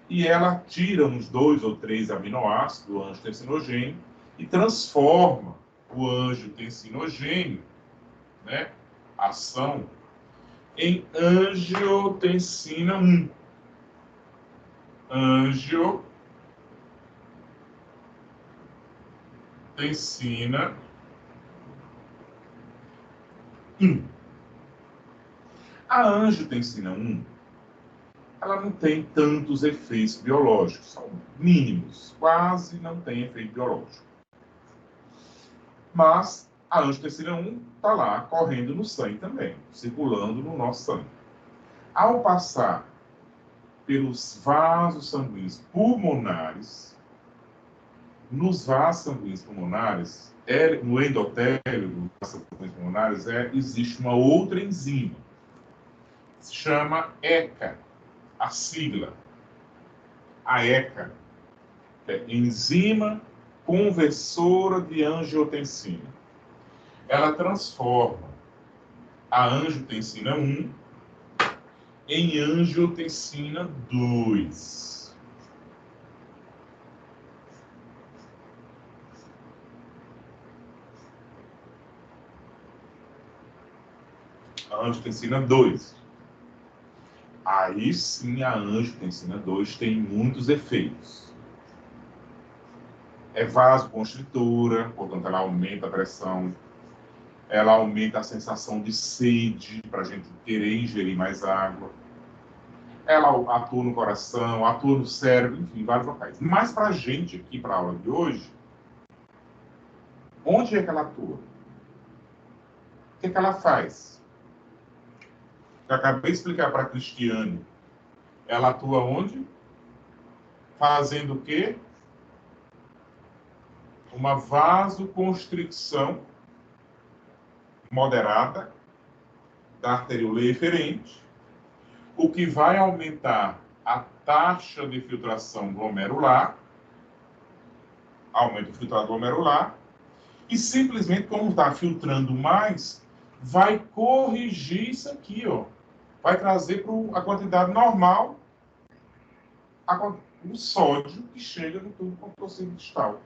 e ela tira uns 2 ou 3 aminoácidos do angiotensinogênio e transforma o angiotensinogênio, né, ação, em angiotensina 1. Angiotensina 1. A angiotensina 1, ela não tem tantos efeitos biológicos, são mínimos, quase não tem efeito biológico. Mas a angiotensina 1 está lá correndo no sangue também, circulando no nosso sangue. Ao passar pelos vasos sanguíneos pulmonares, nos vasos sanguíneos pulmonares, no endotélio dos vasos sanguíneos pulmonares, existe uma outra enzima, se chama ECA, a sigla. A ECA é enzima conversora de angiotensina. Ela transforma a angiotensina 1 em angiotensina 2. A angiotensina 2. Aí sim a angiotensina 2 tem muitos efeitos. É vasoconstritora, portanto ela aumenta a pressão, ela aumenta a sensação de sede, para a gente querer ingerir mais água. Ela atua no coração, atua no cérebro, enfim, vários locais. Mas para a gente aqui, para a aula de hoje, onde é que ela atua? O que é que ela faz? Eu acabei de explicar para a Cristiane. Ela atua onde? Fazendo o quê? Uma vasoconstricção moderada da arteriola eferente, o que vai aumentar a taxa de filtração glomerular, aumenta o filtrado glomerular, e simplesmente, como está filtrando mais, vai corrigir isso aqui, ó. Vai trazer para a quantidade normal o sódio que chega no tubo compressivo distal.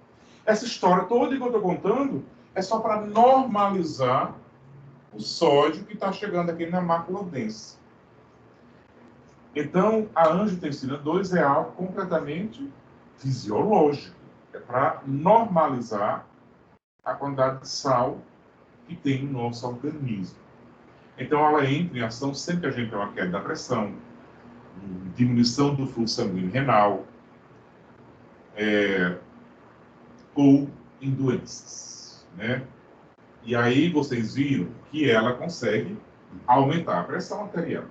Essa história toda que eu estou contando é só para normalizar o sódio que está chegando aqui na mácula densa. Então, a angiotensina 2 é algo completamente fisiológico. É para normalizar a quantidade de sal que tem no nosso organismo. Então, ela entra em ação sempre que a gente tem uma queda da pressão, diminuição do fluxo sanguíneo renal, ou em doenças, né? E aí vocês viram que ela consegue aumentar a pressão arterial.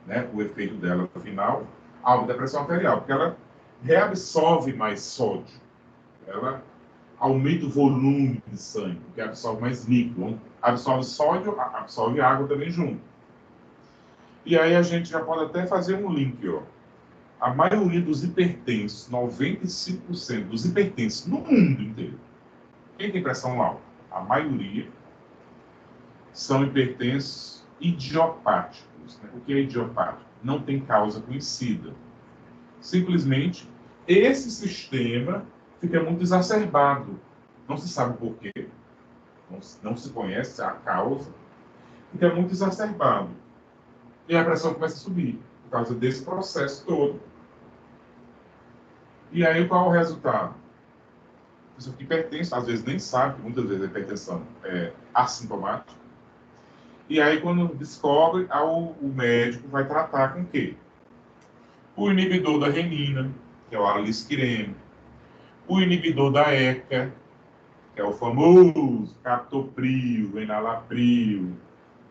Né? O efeito dela no final aumenta a pressão arterial, porque ela reabsorve mais sódio. Ela aumenta o volume de sangue, porque absorve mais líquido. Absorve sódio, absorve água também junto. E aí a gente já pode até fazer um link, ó. A maioria dos hipertensos, 95% dos hipertensos no mundo inteiro, quem tem pressão alta? A maioria são hipertensos idiopáticos. Né? O que é idiopático? Não tem causa conhecida. Simplesmente, esse sistema fica muito exacerbado. Não se sabe por quê, não se conhece a causa, fica muito exacerbado. E a pressão começa a subir, por causa desse processo todo. E aí, qual é o resultado? A pessoa que hipertensa, às vezes nem sabe, que muitas vezes a hipertensão é assintomática. E aí, quando descobre, o médico vai tratar com o quê? O inibidor da renina, que é o alisquireno. O inibidor da ECA, que é o famoso captopril, enalapril,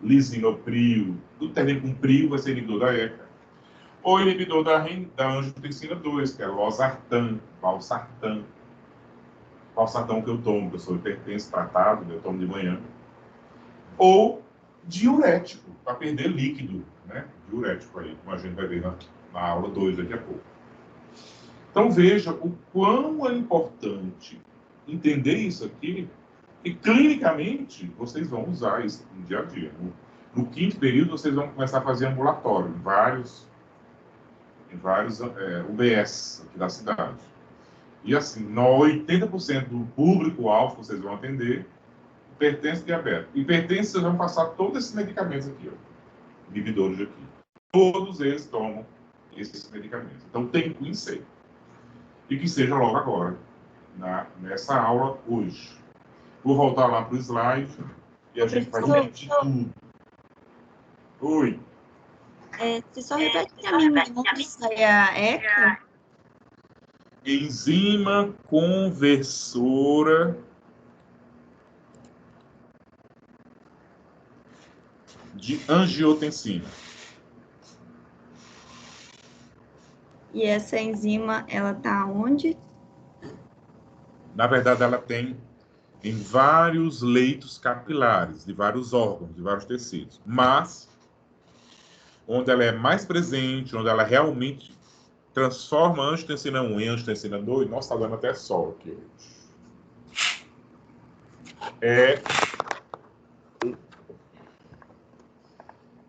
lisinopril. Tudo termina com pril, vai ser inibidor da ECA. Ou inibidor da angiotensina 2, que é losartan, valsartan. Valsartan que eu tomo, que eu sou hipertenso, tratado, eu tomo de manhã. Ou diurético, para perder líquido, né? Diurético aí, como a gente vai ver na aula 2 daqui a pouco. Então veja o quão é importante entender isso aqui, e clinicamente vocês vão usar isso no dia a dia. No quinto período vocês vão começar a fazer ambulatório em vários UBS aqui da cidade. E assim, 80% do público-alvo que vocês vão atender hipertenso e diabetes. Hipertenso, vocês vão passar todos esses medicamentos aqui, ó, inibidores aqui. Todos eles tomam esses medicamentos. Então, tem que conhecer. E que seja logo agora, nessa aula hoje. Vou voltar lá para o slide e a gente vai repetir tudo. Oi. Você só repete para mim de novo, isso é a ECA? Enzima conversora de angiotensina. E essa enzima, ela tá onde? Na verdade, ela tem em vários leitos capilares, de vários órgãos, de vários tecidos. Mas, onde ela é mais presente, onde ela realmente transforma a angiotensina 1 em angiotensina 2, nossa, está dando até sol aqui hoje.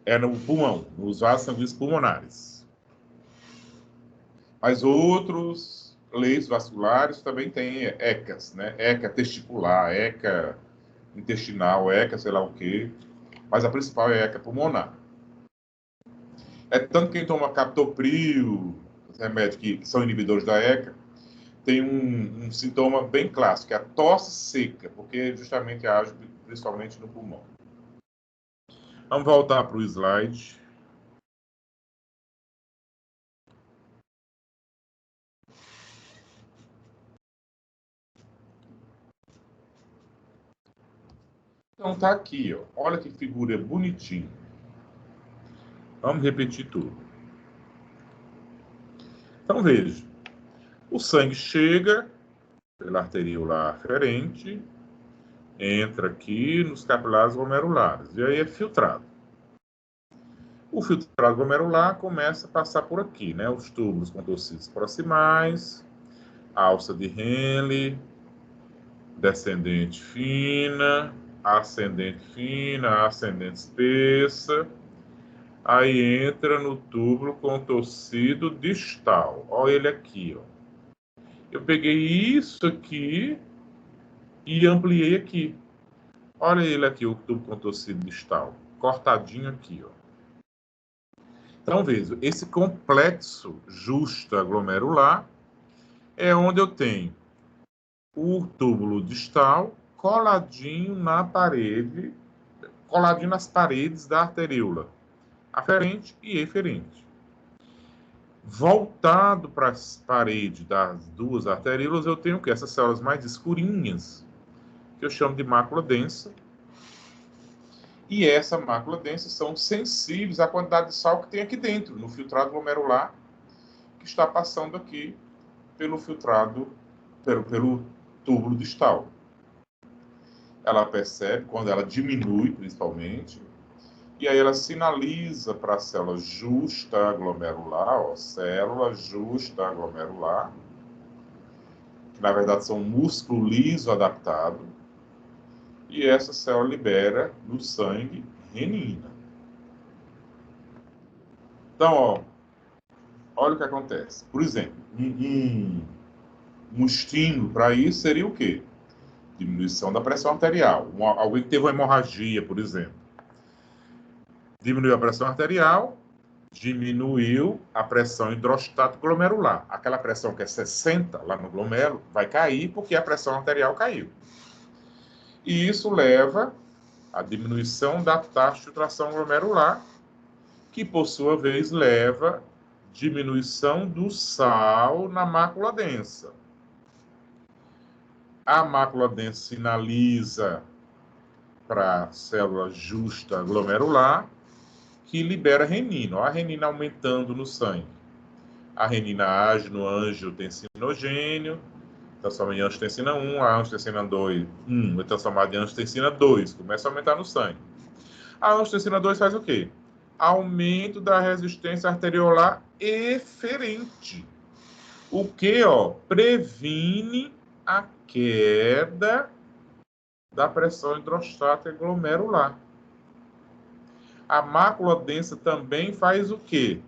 É no pulmão, nos vasos sanguíneos pulmonares. Mas outros leitos vasculares também têm ECAs, né? ECA testicular, ECA intestinal, ECA sei lá o quê. Mas a principal é a ECA pulmonar. É tanto que quem toma captopril, remédios que são inibidores da ECA, tem um sintoma bem clássico, que é a tosse seca, porque justamente age principalmente no pulmão. Vamos voltar para o slide. Então tá aqui, ó. Olha que figura bonitinha. Vamos repetir tudo. Então veja, o sangue chega pela arteriola aferente, entra aqui nos capilares glomerulares e aí é filtrado. O filtrado glomerular começa a passar por aqui, né? Os túbulos contorcidos proximais, alça de Henle, descendente fina, ascendente espessa. Aí entra no túbulo contorcido distal. Olha ele aqui, ó. Eu peguei isso aqui e ampliei aqui. Olha ele aqui, o túbulo contorcido distal, cortadinho aqui, ó. Então, veja, esse complexo justa-glomerular é onde eu tenho o túbulo distal coladinho na parede, coladinho nas paredes da arteríola aferente e eferente. Voltado para as paredes das duas arteríolas, eu tenho o quê? Essas células mais escurinhas, que eu chamo de mácula densa. E essa mácula densa são sensíveis à quantidade de sal que tem aqui dentro, no filtrado glomerular, que está passando aqui pelo filtrado, pelo túbulo distal. Ela percebe quando ela diminui, principalmente, e aí ela sinaliza para a célula justa glomerular, ó, célula justa glomerular, que na verdade são um músculo liso adaptado, e essa célula libera no sangue renina. Então, ó, olha o que acontece. Por exemplo, um estímulo para isso seria o quê? Diminuição da pressão arterial. Alguém que teve uma hemorragia, por exemplo. Diminuiu a pressão arterial, diminuiu a pressão hidrostática glomerular. Aquela pressão que é 60 lá no glomérulo vai cair porque a pressão arterial caiu. E isso leva à diminuição da taxa de filtração glomerular, que por sua vez leva à diminuição do sal na mácula densa. A mácula densa sinaliza para a célula justa glomerular, que libera renina. Ó, a renina aumentando no sangue. A renina age no angiotensinogênio, transforma em angiotensina 1, a angiotensina 2, é transformada em angiotensina 2, começa a aumentar no sangue. A angiotensina 2 faz o quê? Aumento da resistência arteriolar eferente. O que, ó, previne a queda da pressão hidrostática glomerular. A mácula densa também faz o quê?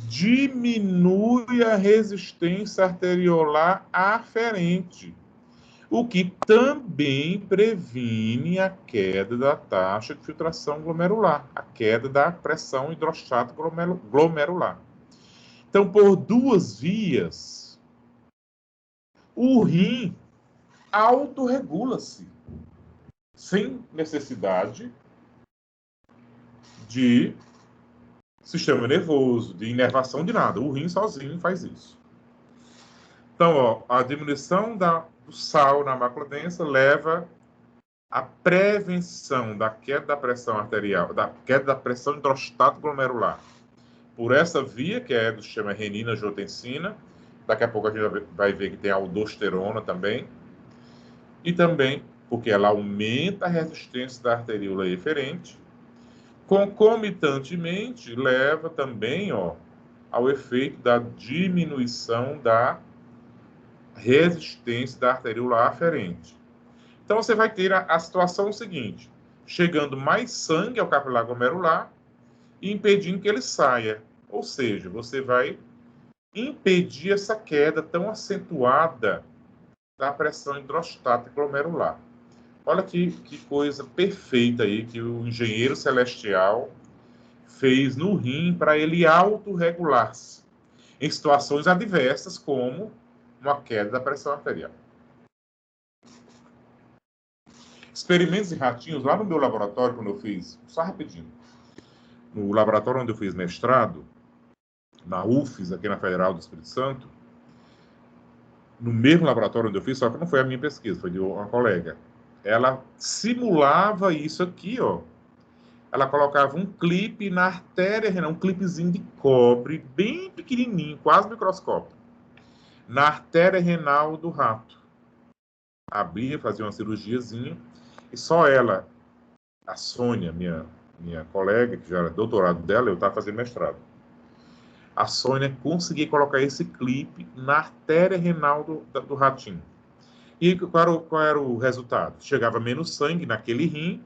Diminui a resistência arteriolar aferente, o que também previne a queda da taxa de filtração glomerular, a queda da pressão hidrostática glomerular. Então, por duas vias, o rim autorregula-se, sem necessidade de sistema nervoso, de inervação de nada. O rim sozinho faz isso. Então, ó, a diminuição do sal na mácula densa leva à prevenção da queda da pressão arterial, da queda da pressão hidrostática glomerular. Por essa via, que é do sistema renina-angiotensina, daqui a pouco a gente vai ver que tem a aldosterona também, e também porque ela aumenta a resistência da arteríola eferente, concomitantemente leva também, ó, ao efeito da diminuição da resistência da arteríola aferente. Então você vai ter a situação seguinte: chegando mais sangue ao capilar glomerular e impedindo que ele saia. Ou seja, você vai impedir essa queda tão acentuada da pressão hidrostática glomerular. Olha que coisa perfeita aí que o engenheiro celestial fez no rim para ele autorregular-se em situações adversas, como uma queda da pressão arterial. Experimentos em ratinhos, lá no meu laboratório, quando eu fiz, só rapidinho, no laboratório onde eu fiz mestrado, na UFES, aqui na Federal do Espírito Santo, no mesmo laboratório onde eu fiz, só que não foi a minha pesquisa, foi de uma colega. Ela simulava isso aqui, ó. Ela colocava um clipe na artéria renal, um clipezinho de cobre, bem pequenininho, quase microscópico, na artéria renal do rato. Abria, fazia uma cirurgiazinha, e só ela, a Sônia, minha colega, que já era doutorado dela, eu estava fazendo mestrado, a Sônia conseguia colocar esse clipe na artéria renal do ratinho. E qual era o resultado? Chegava menos sangue naquele rim.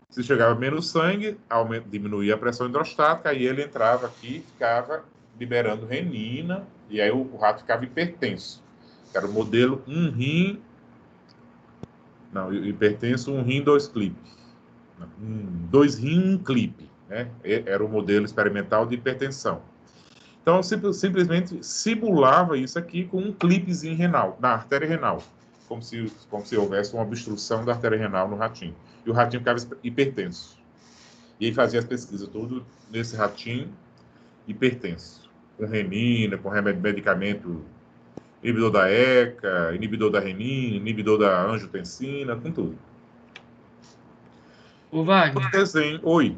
Se chegava menos sangue, diminuía a pressão hidrostática, aí ele entrava aqui e ficava liberando renina, e aí o rato ficava hipertenso. Era o modelo hipertenso, um rim, dois clipes. Dois rim, um clipe, né? Era o modelo experimental de hipertensão. Então, simplesmente simulava isso aqui com um clipezinho renal, na artéria renal, como se houvesse uma obstrução da artéria renal no ratinho. E o ratinho ficava hipertenso. E aí fazia as pesquisas tudo nesse ratinho hipertenso, com renina, com medicamento Inibidor da ECA, inibidor da renina, inibidor da angiotensina, com tudo. O Wagner, Desenho, oi.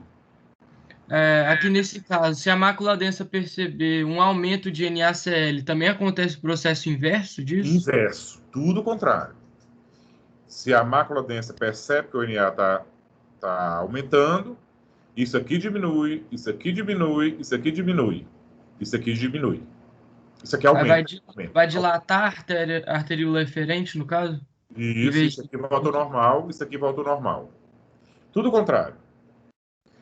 aqui nesse caso, se a mácula densa perceber um aumento de NaCl, também acontece o processo inverso disso? Inverso, tudo o contrário. Se a mácula densa percebe que o Na está aumentando, isso aqui diminui, isso aqui diminui, isso aqui diminui, isso aqui diminui. Isso aqui Aí aumenta. vai dilatar a arteríola eferente, no caso? Em Isso, vez isso aqui volta ao normal, isso aqui volta ao normal. Tudo o contrário.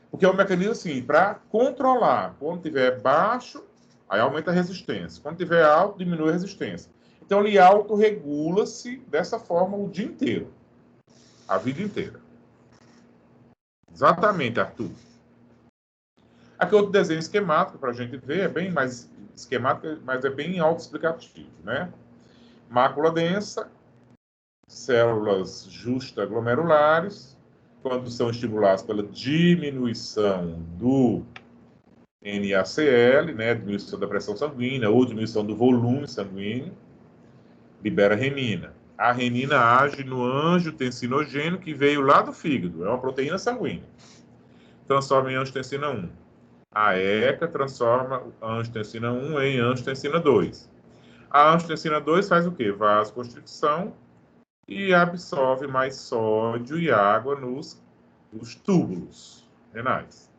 Porque é um mecanismo assim, para controlar. Quando tiver baixo, aí aumenta a resistência. Quando tiver alto, diminui a resistência. Então ele autorregula-se dessa forma o dia inteiro. A vida inteira. Exatamente, Arthur. Aqui outro desenho esquemático para a gente ver, é bem mais esquemático, mas é bem autoexplicativo, né? Mácula densa, células justaglomerulares, quando são estimuladas pela diminuição do NaCl, né, diminuição da pressão sanguínea ou diminuição do volume sanguíneo, libera renina. A renina age no angiotensinogênio que veio lá do fígado, é uma proteína sanguínea. Transforma em angiotensina 1. A ECA transforma a angiotensina 1 em angiotensina 2. A angiotensina 2 faz o quê? Vasoconstricção e absorve mais sódio e água nos túbulos renais.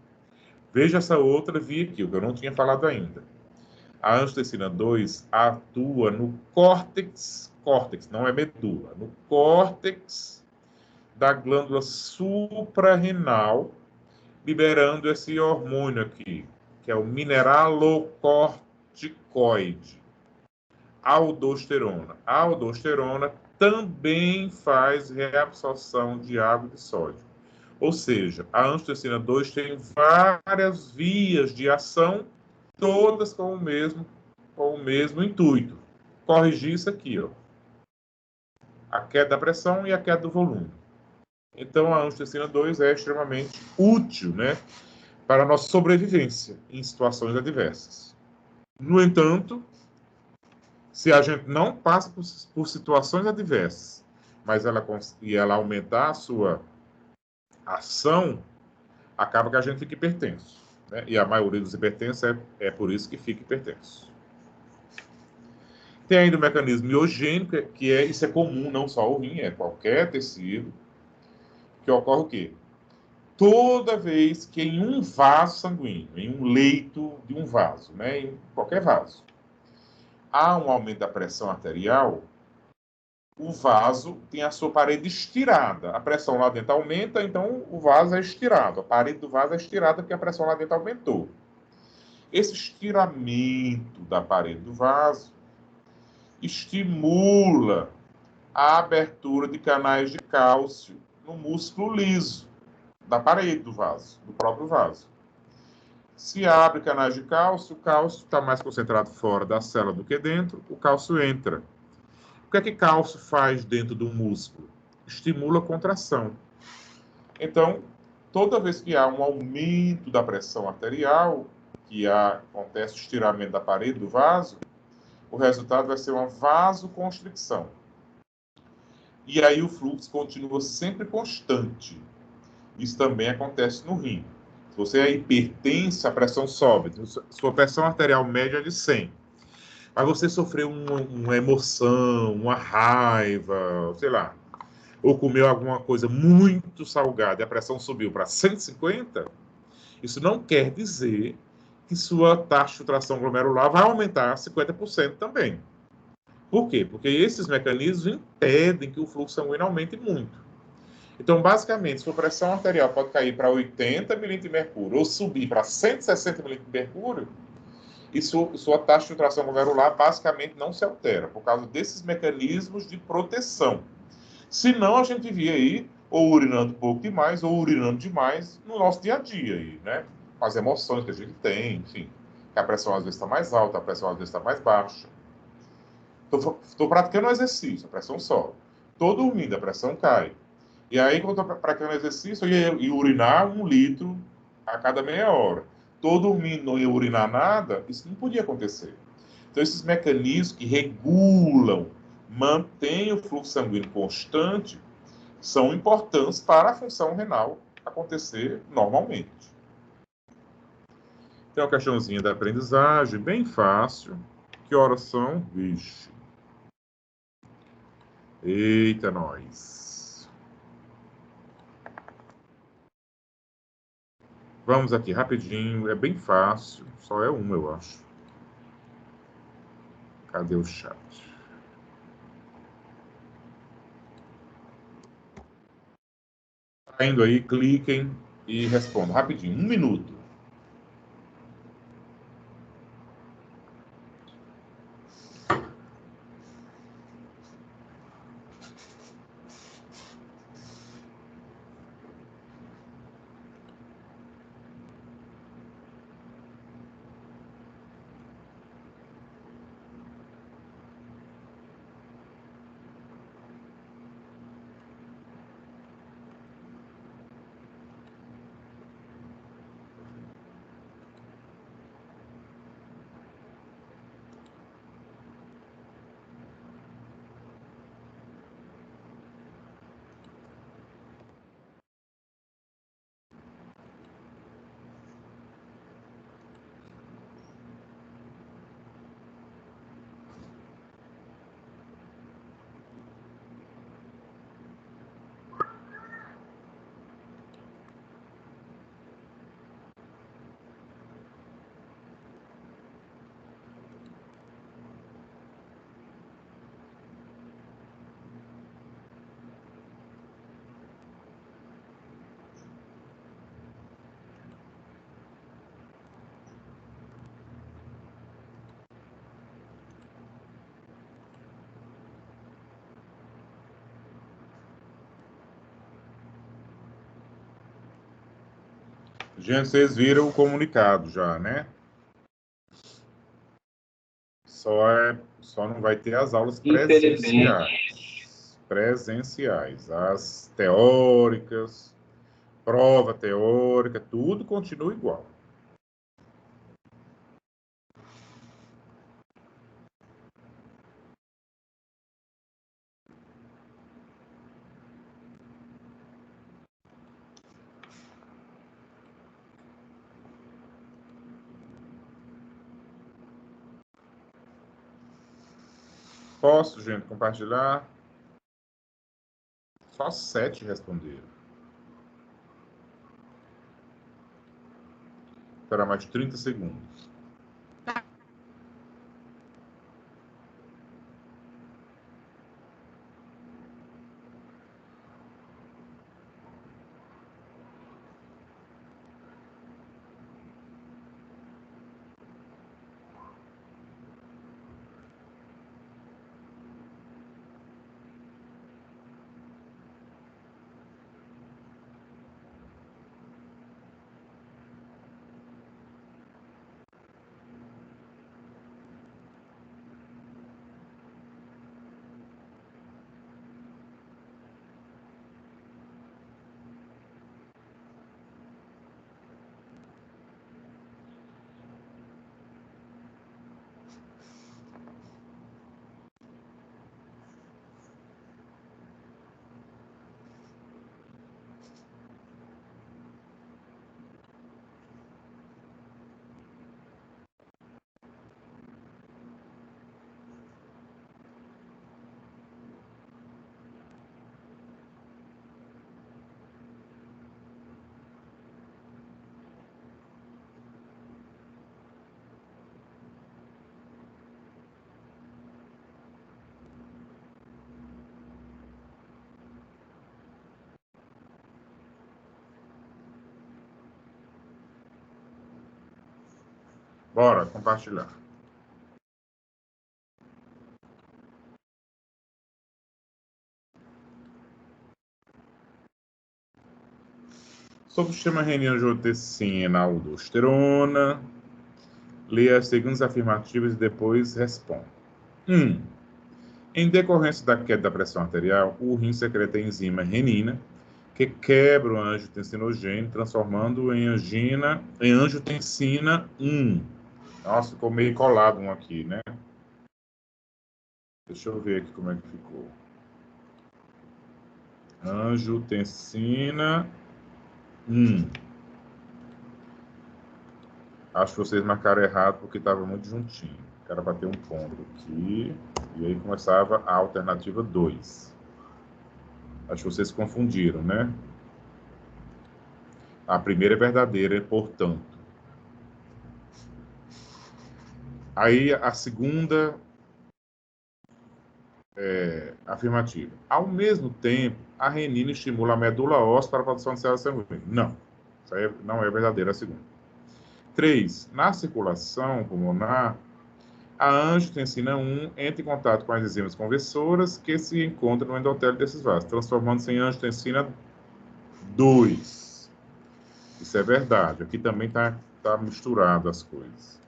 Veja essa outra via aqui, o que eu não tinha falado ainda. A angiotensina 2 atua no córtex, não é medula, no córtex da glândula suprarrenal, liberando esse hormônio aqui, que é o mineralocorticoide, aldosterona. A aldosterona também faz reabsorção de água e de sódio. Ou seja, a angiotensina 2 tem várias vias de ação, todas com o mesmo intuito. Corrigir isso aqui, ó. A queda da pressão e a queda do volume. Então, a angiotensina 2 é extremamente útil, né, para a nossa sobrevivência em situações adversas. No entanto, se a gente não passa por situações adversas, mas ela aumentar a sua ação, acaba que a gente fica hipertenso. Né? E a maioria dos hipertensos é por isso que fica hipertenso. Tem ainda o mecanismo miogênico, isso é comum, não só ao rim, é qualquer tecido, que ocorre o quê? Toda vez que em um vaso sanguíneo, em um leito de um vaso, né, em qualquer vaso, há um aumento da pressão arterial, o vaso tem a sua parede estirada. A pressão lá dentro aumenta, então o vaso é estirado. A parede do vaso é estirada porque a pressão lá dentro aumentou. Esse estiramento da parede do vaso estimula a abertura de canais de cálcio no músculo liso da parede do vaso, do próprio vaso. Se abre canais de cálcio, o cálcio está mais concentrado fora da célula do que dentro, o cálcio entra. O que é que cálcio faz dentro do músculo? Estimula a contração. Então, toda vez que há um aumento da pressão arterial, que acontece o estiramento da parede do vaso, o resultado vai ser uma vasoconstricção. E aí o fluxo continua sempre constante. Isso também acontece no rim. Se você é hipertenso, a pressão sobe. Sua pressão arterial média é de 100. Mas você sofreu uma emoção, uma raiva, sei lá, ou comeu alguma coisa muito salgada e a pressão subiu para 150, isso não quer dizer que sua taxa de filtração glomerular vai aumentar 50% também. Por quê? Porque esses mecanismos impedem que o fluxo sanguíneo aumente muito. Então, basicamente, sua pressão arterial pode cair para 80 milímetros de mercúrio ou subir para 160 milímetros de mercúrio, e sua taxa de filtração glomerular basicamente não se altera, por causa desses mecanismos de proteção. Senão, a gente via aí, ou urinando pouco demais, ou urinando demais no nosso dia a dia, aí, né? Com as emoções que a gente tem, enfim. Que a pressão às vezes está mais alta, a pressão às vezes está mais baixa. Estou praticando um exercício, a pressão sobe. Estou dormindo, a pressão cai. E aí, quando estou praticando exercício, eu ia urinar 1 litro a cada meia hora. Estou dormindo, não ia urinar nada, isso não podia acontecer. Então, esses mecanismos que regulam, mantêm o fluxo sanguíneo constante, são importantes para a função renal acontecer normalmente. Tem uma questãozinha da aprendizagem, bem fácil. Que horas são? Vixe. Eita, nós. Vamos aqui, rapidinho. É bem fácil. Só é uma, eu acho. Cadê o chat? Tá indo aí, cliquem e respondam. Rapidinho, 1 minuto. Gente, vocês viram o comunicado já, né? Só não vai ter as aulas presenciais. As teóricas, prova teórica, tudo continua igual. Posso, gente, compartilhar? Só 7 responderam. Esperar mais de 30 segundos. Bora compartilhar. Sobre o sistema renina-angiotensina, aldosterona, leia as seguintes afirmativas e depois responda. 1. Em decorrência da queda da pressão arterial, o rim secreta a enzima renina, que quebra o angiotensinogênio, transformando em angiotensina 1. Nossa, ficou meio colado um aqui, né? Deixa eu ver aqui como é que ficou. Angiotensina 1. Acho que vocês marcaram errado porque estava muito juntinho. Era para ter um ponto aqui. E aí começava a alternativa 2. Acho que vocês confundiram, né? A primeira é verdadeira, portanto. Aí a segunda é afirmativa. Ao mesmo tempo, a renina estimula a medula óssea para a produção de células sanguíneas. Não. Isso aí não é verdadeira a segunda. 3. Na circulação pulmonar, a angiotensina 1 entra em contato com as enzimas conversoras que se encontram no endotélio desses vasos, transformando-se em angiotensina 2. Isso é verdade. Aqui também está misturado as coisas.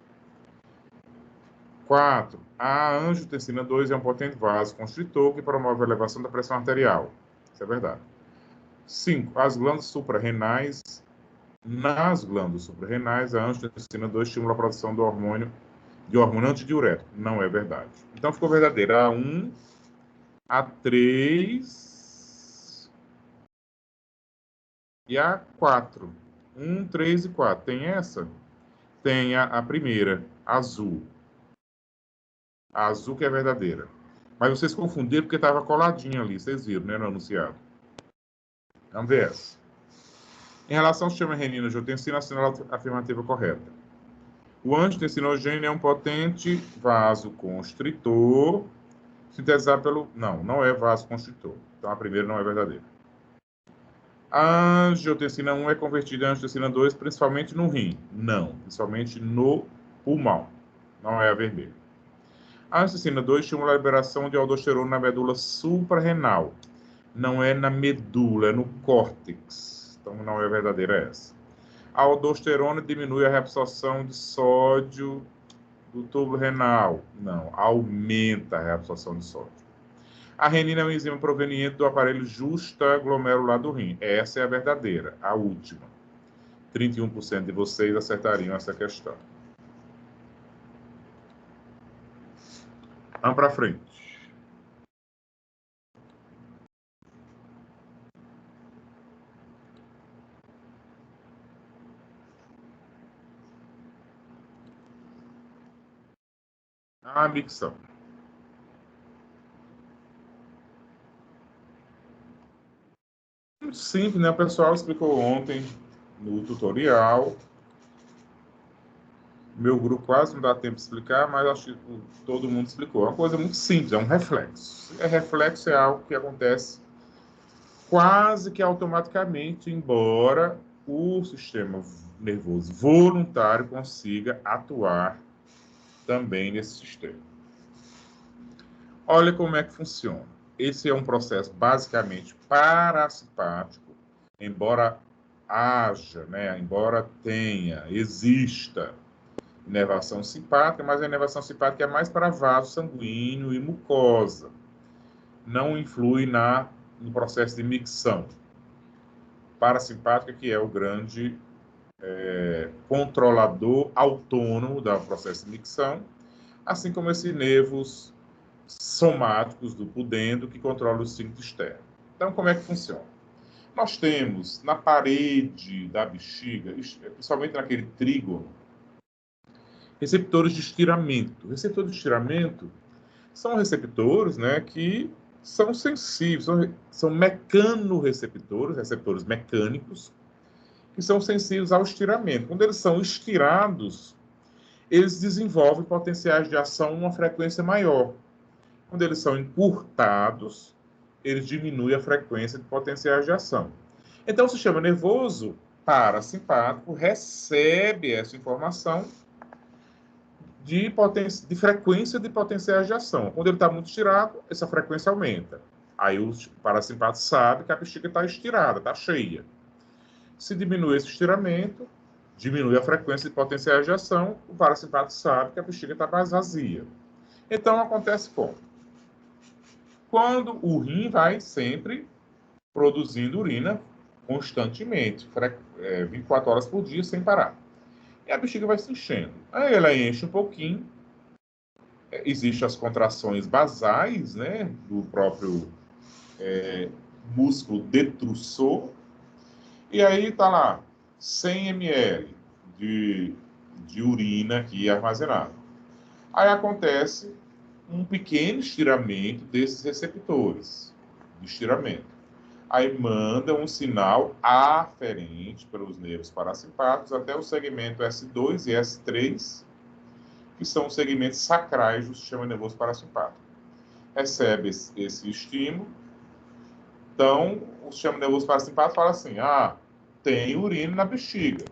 4. A angiotensina 2 é um potente vasoconstritor que promove a elevação da pressão arterial. Isso é verdade. 5. As glândulas suprarrenais. Nas glândulas suprarrenais, a angiotensina 2 estimula a produção do hormônio antidiurético. Não é verdade. Então ficou verdadeira a 1, a 3 e a 4. 1, 3 e 4. Tem essa? Tem a primeira, azul. A azul que é verdadeira. Mas vocês confundiram porque estava coladinha ali, vocês viram, né, no anunciado. Vamos ver essa. Em relação ao sistema renina-angiotensina, assinala a afirmativa correta. O angiotensinogênio é um potente vasoconstritor sintetizado pelo... Não é vasoconstritor. Então a primeira não é verdadeira. A angiotensina 1 é convertida em angiotensina 2 principalmente no rim. Não, principalmente no pulmão. Não é a vermelha. A angiotensina 2 estimula a liberação de aldosterona na medula suprarrenal. Não é na medula, é no córtex. Então não é verdadeira essa. A aldosterona diminui a reabsorção de sódio do tubo renal. Não, aumenta a reabsorção de sódio. A renina é uma enzima proveniente do aparelho justaglomerular do rim. Essa é a verdadeira, a última. 31% de vocês acertariam essa questão. Vamos para frente. A micção. Muito simples, né? O pessoal explicou ontem no tutorial. Meu grupo quase não dá tempo de explicar, mas acho que todo mundo explicou. É uma coisa muito simples, é um reflexo. Reflexo é algo que acontece quase que automaticamente, embora o sistema nervoso voluntário consiga atuar também nesse sistema. Olha como é que funciona. Esse é um processo basicamente parasimpático, embora haja, né, embora exista inervação simpática, mas a inervação simpática é mais para vaso sanguíneo e mucosa. Não influi no processo de micção. Parasimpática, que é o grande controlador autônomo do processo de micção, assim como esses nervos somáticos do pudendo que controlam o esfíncter externo. Então, como é que funciona? Nós temos na parede da bexiga, principalmente naquele trígono, receptores de estiramento. Receptores de estiramento são receptores, né, que são sensíveis, são mecanorreceptores, receptores mecânicos, que são sensíveis ao estiramento. Quando eles são estirados, eles desenvolvem potenciais de ação uma frequência maior. Quando eles são encurtados, eles diminuem a frequência de potenciais de ação. Então, o sistema nervoso parasimpático recebe essa informação de frequência de potenciais de ação. Quando ele está muito estirado, essa frequência aumenta. Aí o parasimpático sabe que a bexiga está estirada, está cheia. Se diminui esse estiramento, diminui a frequência de potenciais de ação, o parasimpático sabe que a bexiga está mais vazia. Então, acontece como? Quando o rim vai sempre produzindo urina constantemente, 24 horas por dia, sem parar. e a bexiga vai se enchendo. Aí ela enche um pouquinho, existem as contrações basais, né, do próprio músculo detrusor, e aí tá lá 100 ml de urina aqui armazenada. Aí acontece um pequeno estiramento desses receptores de estiramento. Aí manda um sinal aferente pelos nervos parasimpáticos até o segmento S2 e S3, que são os segmentos sacrais do sistema nervoso parasimpático. Recebe esse estímulo, então o sistema nervoso parasimpático fala assim: tem urina na bexiga,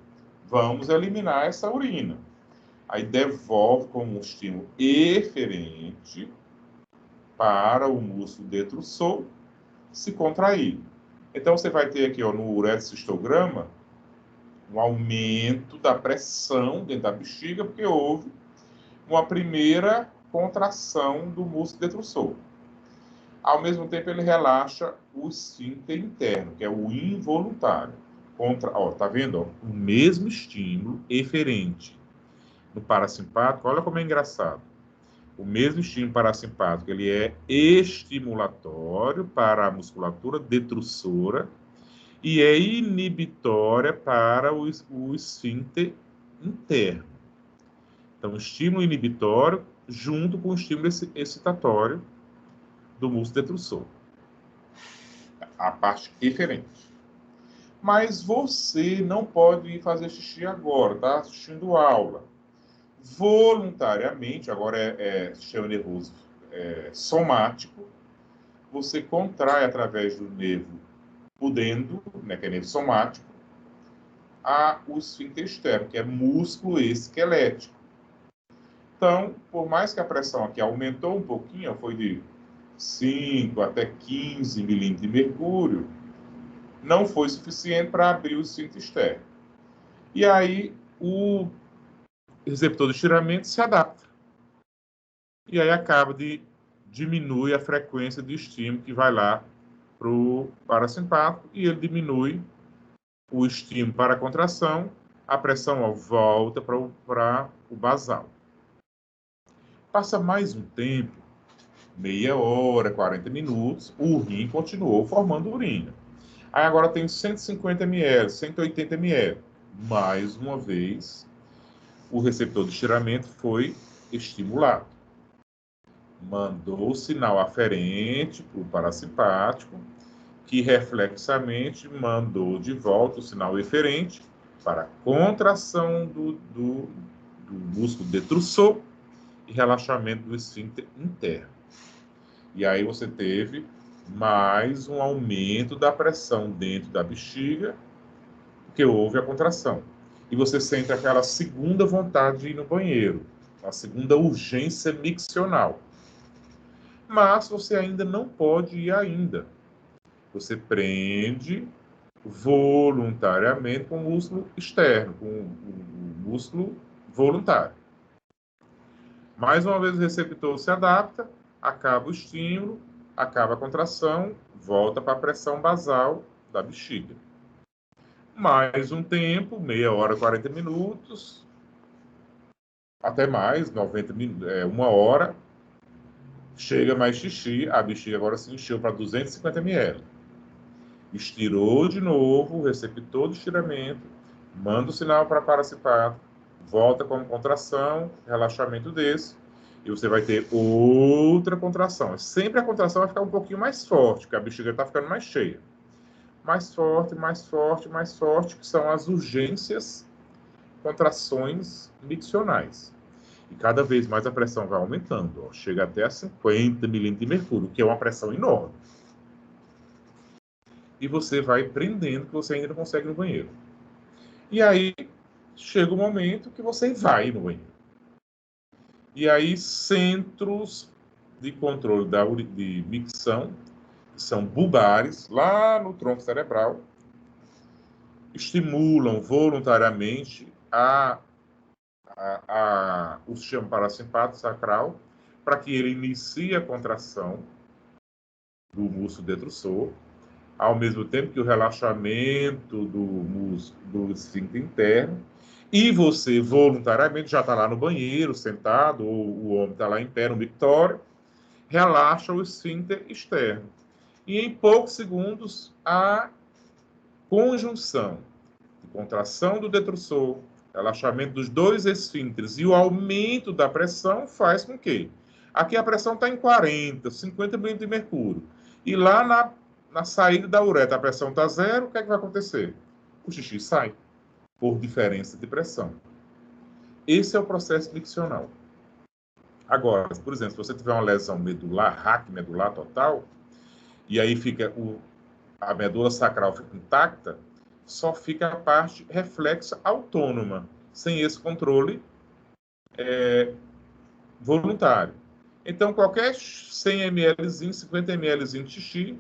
vamos eliminar essa urina. Aí devolve como um estímulo eferente para o músculo detrusor se contrair. Então você vai ter aqui, no uretrocistograma, um aumento da pressão dentro da bexiga, porque houve uma primeira contração do músculo detrusor. Ao mesmo tempo, ele relaxa o esfíncter interno, que é o involuntário. Tá vendo? O mesmo estímulo eferente no parasimpático, olha como é engraçado. O mesmo estímulo parasimpático, ele é estimulatório para a musculatura detrussora e é inibitória para o esfíncter interno. Então, estímulo inibitório junto com o estímulo excitatório do músculo detrusor. A parte eferente. Mas você não pode ir fazer xixi agora, tá assistindo aula. Voluntariamente, agora é sistema nervoso somático, você contrai através do nervo pudendo, né, que é nervo somático, o esfíncter externo, que é músculo esquelético. Então, por mais que a pressão aqui aumentou um pouquinho, foi de 5 até 15 milímetros de mercúrio, não foi suficiente para abrir o esfíncter externo. E aí, o receptor de estiramento se adapta. E aí acaba de diminuir a frequência de estímulo que vai lá para o parasimpático e ele diminui o estímulo para a contração, a pressão volta para o basal. Passa mais um tempo, meia hora, 40 minutos, o rim continuou formando urina. Aí agora tem 150 ml, 180 ml. Mais uma vez, o receptor de estiramento foi estimulado. Mandou o sinal aferente para o parasimpático, que reflexamente mandou de volta o sinal eferente para a contração do músculo detrusor e relaxamento do esfíncter interno. E aí você teve mais um aumento da pressão dentro da bexiga, porque houve a contração. E você sente aquela segunda vontade de ir no banheiro, a segunda urgência miccional. Mas você ainda não pode ir ainda. Você prende voluntariamente com o músculo externo, com o músculo voluntário. Mais uma vez o receptor se adapta, acaba o estímulo, acaba a contração, volta para a pressão basal da bexiga. Mais um tempo, meia hora, 40 minutos, até mais, 90 minutos, uma hora, chega mais xixi, a bexiga agora se encheu para 250 ml. Estirou de novo o receptor de estiramento, manda o sinal para parasimpático, volta com contração, relaxamento desse, e você vai ter outra contração. Sempre a contração vai ficar um pouquinho mais forte, porque a bexiga está ficando mais cheia. Mais forte, mais forte, mais forte, que são as urgências, contrações miccionais. E cada vez mais a pressão vai aumentando, chega até a 50 milímetros de mercúrio, que é uma pressão enorme. E você vai prendendo que você ainda não consegue ir no banheiro. E aí chega o momento que você vai no banheiro. E aí centros de controle de micção, que são bulbares, lá no tronco cerebral, estimulam voluntariamente o sistema parasimpático sacral para que ele inicie a contração do músculo detrusor, ao mesmo tempo que o relaxamento do esfíncter interno, e você voluntariamente já está lá no banheiro, sentado, ou o homem está lá em pé no mictório, relaxa o esfíncter externo. E em poucos segundos, a conjunção de contração do detrusor, relaxamento dos dois esfíncteres e o aumento da pressão faz com que aqui a pressão está em 40, 50 milímetros de mercúrio. E lá na saída da uretra a pressão está zero, o que é que vai acontecer? O xixi sai por diferença de pressão. Esse é o processo miccional. Agora, por exemplo, se você tiver uma lesão medular, RAC medular total, e aí fica a medula sacral fica intacta, só fica a parte reflexa autônoma, sem esse controle voluntário. Então, qualquer 100 ml, 50 ml de xixi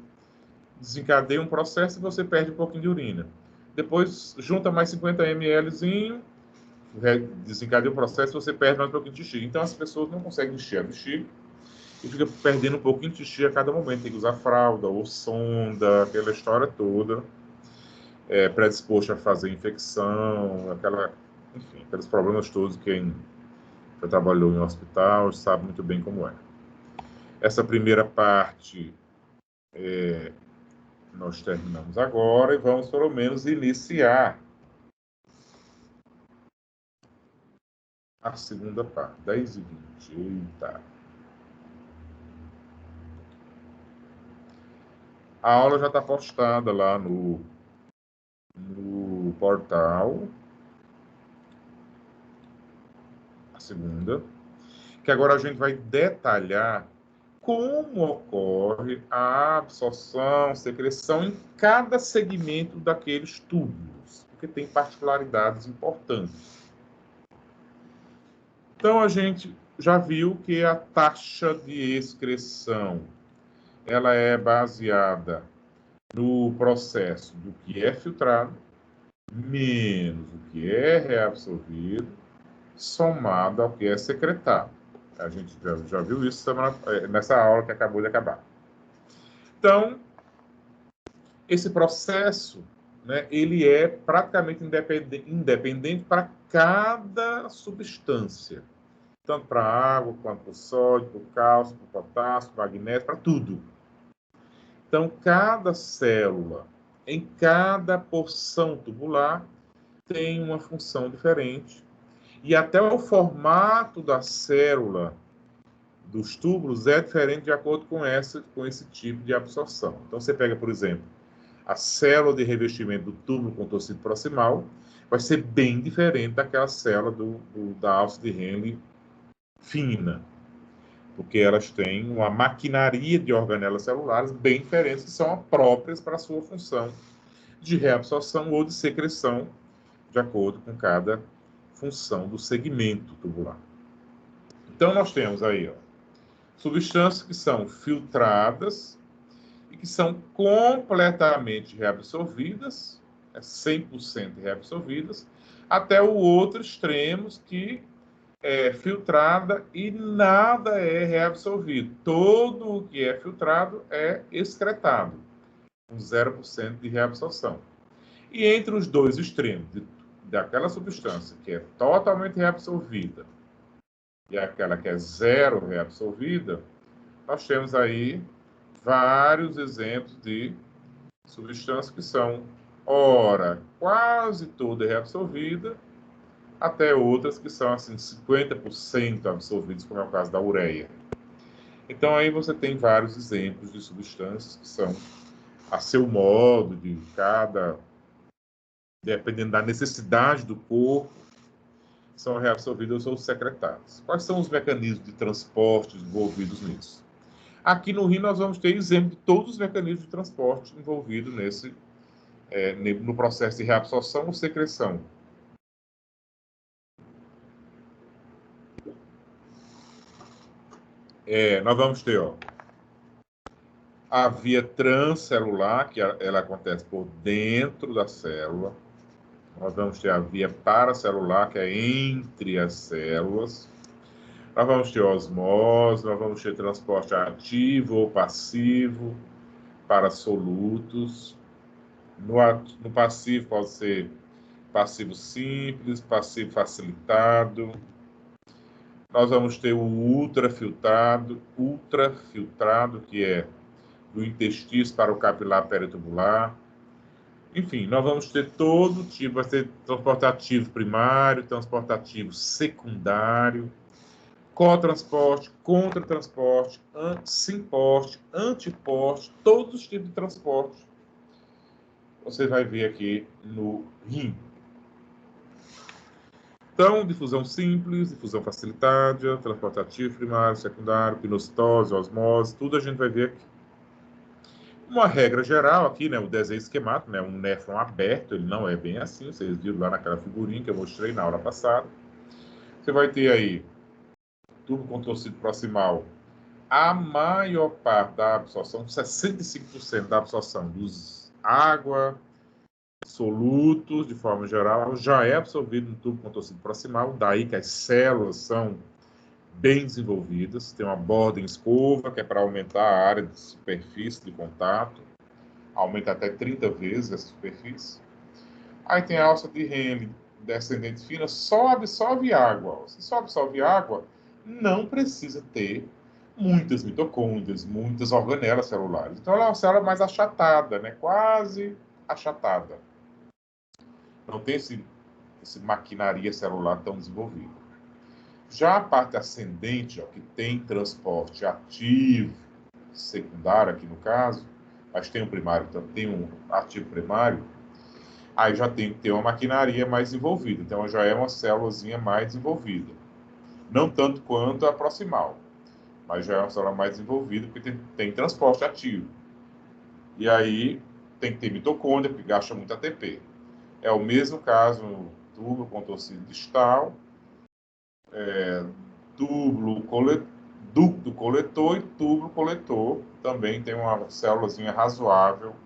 desencadeia um processo e você perde um pouquinho de urina. Depois, junta mais 50 ml, desencadeia o processo e você perde mais um pouquinho de xixi. Então, as pessoas não conseguem encher a bexiga e fica perdendo um pouquinho de xixi a cada momento. Tem que usar fralda ou sonda, aquela história toda, predisposto a fazer infecção, enfim, aqueles problemas todos que quem já trabalhou em hospital sabe muito bem como é. Essa primeira parte nós terminamos agora e vamos pelo menos iniciar a segunda parte, 10h20. Eita! A aula já está postada lá no portal, a segunda, que agora a gente vai detalhar como ocorre a absorção, secreção em cada segmento daqueles túbulos, porque tem particularidades importantes. Então, a gente já viu que a taxa de excreção ela é baseada no processo do que é filtrado menos o que é reabsorvido, somado ao que é secretado. A gente já viu isso nessa aula que acabou de acabar. Então, esse processo, né, ele é praticamente independente para cada substância. Tanto para a água, quanto para o sódio, para o cálcio, para o potássio, para o magnésio, para tudo. Então, cada célula, em cada porção tubular, tem uma função diferente. E até o formato da célula dos túbulos é diferente de acordo com esse tipo de absorção. Então, você pega, por exemplo, a célula de revestimento do túbulo contorcido proximal, vai ser bem diferente daquela célula da alça de Henle fina, porque elas têm uma maquinaria de organelas celulares bem diferentes, que são próprias para a sua função de reabsorção ou de secreção, de acordo com cada função do segmento tubular. Então, nós temos aí substâncias que são filtradas e que são completamente reabsorvidas, 100% reabsorvidas, até o outro extremo que é filtrada e nada é reabsorvido. Todo o que é filtrado é excretado, com 0% de reabsorção. E entre os dois extremos, daquela substância que é totalmente reabsorvida e aquela que é zero reabsorvida, nós temos aí vários exemplos de substâncias que são, ora, quase toda reabsorvida, até outras que são assim 50% absorvidas, como é o caso da ureia. Então aí você tem vários exemplos de substâncias que são a seu modo, de cada, dependendo da necessidade do corpo, são reabsorvidas ou secretadas. Quais são os mecanismos de transporte envolvidos nisso? Aqui no Rio nós vamos ter exemplo de todos os mecanismos de transporte envolvidos no processo de reabsorção ou secreção. Nós vamos ter a via transcelular, que ela acontece por dentro da célula. Nós vamos ter a via paracelular, que é entre as células. Nós vamos ter osmose, nós vamos ter transporte ativo ou passivo para solutos. No passivo pode ser passivo simples, passivo facilitado. Nós vamos ter o ultrafiltrado, que é do intestino para o capilar peritubular. Enfim, nós vamos ter todo tipo, vai ter transporte ativo primário, transporte ativo secundário, cotransporte, contratransporte, simporte, antiporte, todos os tipos de transporte. Você vai ver aqui no rim. Então, difusão simples, difusão facilitada, transporte ativo primário, secundário, pinocitose, osmose, tudo a gente vai ver aqui. Uma regra geral aqui, né, o desenho esquemático, né, um néfron aberto, ele não é bem assim, vocês viram lá naquela figurinha que eu mostrei na aula passada. Você vai ter aí tubo contorcido proximal, a maior parte da absorção, 65% da absorção dos água, solutos, de forma geral, já é absorvido no tubo contorcido proximal, daí que as células são bem desenvolvidas, tem uma borda em escova, que é para aumentar a área de superfície de contato, aumenta até 30 vezes essa superfície. Aí tem a alça de Henle, descendente fina, só absorve água. Se só absorve água, não precisa ter muitas mitocôndrias, muitas organelas celulares. Então ela é uma célula mais achatada, né? Quase achatada. Não tem esse maquinaria celular tão desenvolvida. Já a parte ascendente, ó, que tem transporte ativo, secundário aqui no caso, mas tem um primário, então tem um ativo primário, aí já tem que ter uma maquinaria mais envolvida, então já é uma célulazinha mais desenvolvida. Não tanto quanto a proximal, mas já é uma célula mais desenvolvida porque tem transporte ativo. E aí tem que ter mitocôndria, porque gasta muito ATP. É o mesmo caso no túbulo contorcido distal, ducto coletor e túbulo coletor também tem uma célulazinha razoável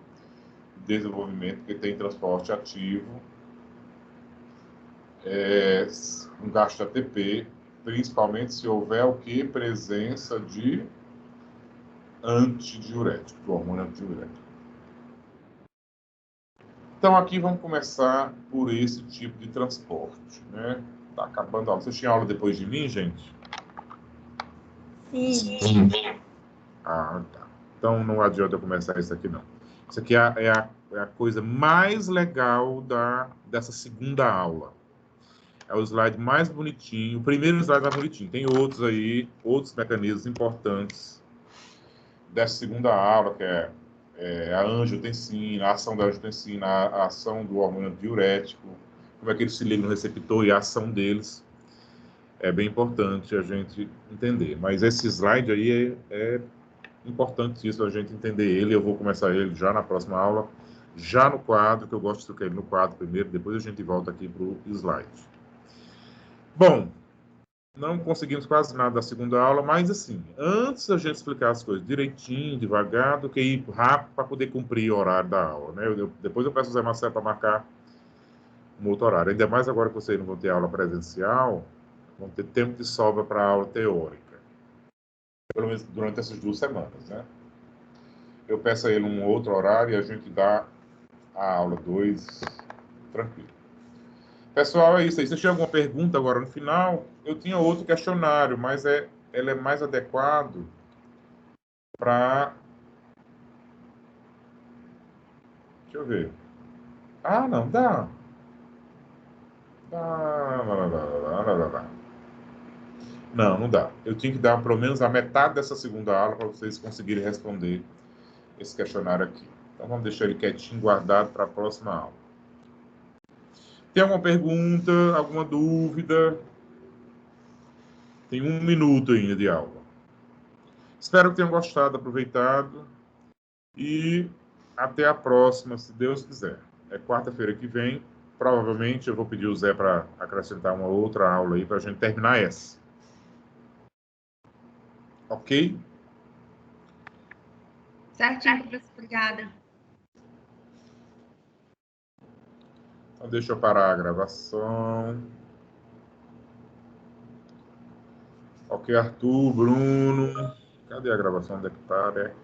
de desenvolvimento que tem transporte ativo, um gasto de ATP, principalmente se houver o que? Presença de antidiurético, do hormônio antidiurético. Então aqui vamos começar por esse tipo de transporte, né? Tá acabando a aula. Vocês tinham aula depois de mim, gente? Sim. Ah, tá. Então não adianta eu começar isso aqui, não. Isso aqui é a coisa mais legal dessa segunda aula. É o slide mais bonitinho. O primeiro slide mais bonitinho. Tem outros aí, outros mecanismos importantes dessa segunda aula, que é a angiotensina, a ação da angiotensina, a ação do hormônio diurético, como é que eles se ligam no receptor e a ação deles. É bem importante a gente entender. Mas esse slide aí é importantíssimo a gente entender ele. Eu vou começar ele já na próxima aula, já no quadro, que eu gosto de explicar ele no quadro primeiro, depois a gente volta aqui para o slide. Bom, não conseguimos quase nada da segunda aula, mas assim, antes da gente explicar as coisas direitinho, devagar, do que ir rápido para poder cumprir o horário da aula, né? Depois eu peço ao Zé Marcelo para marcar um outro horário. Ainda mais agora que vocês não vão ter aula presencial, vão ter tempo de sobra para a aula teórica. Pelo menos durante essas 2 semanas, né? Eu peço a ele um outro horário e a gente dá a aula 2 tranquilo. Pessoal, é isso aí. Vocês tinham alguma pergunta agora no final? Eu tinha outro questionário, mas ele é mais adequado para... Deixa eu ver. Ah, não, dá. Não, não dá. Eu tinha que dar pelo menos a metade dessa segunda aula para vocês conseguirem responder esse questionário aqui. Então vamos deixar ele quietinho, guardado para a próxima aula. Tem alguma pergunta, alguma dúvida? Tem 1 minuto ainda de aula. Espero que tenham gostado, aproveitado. E até a próxima, se Deus quiser. É quarta-feira que vem. Provavelmente eu vou pedir o Zé para acrescentar uma outra aula aí para a gente terminar essa. Ok? Certinho, professor. Obrigada. Então deixa eu parar a gravação. Ok, Arthur, Bruno. Cadê a gravação? Onde é que tá, né?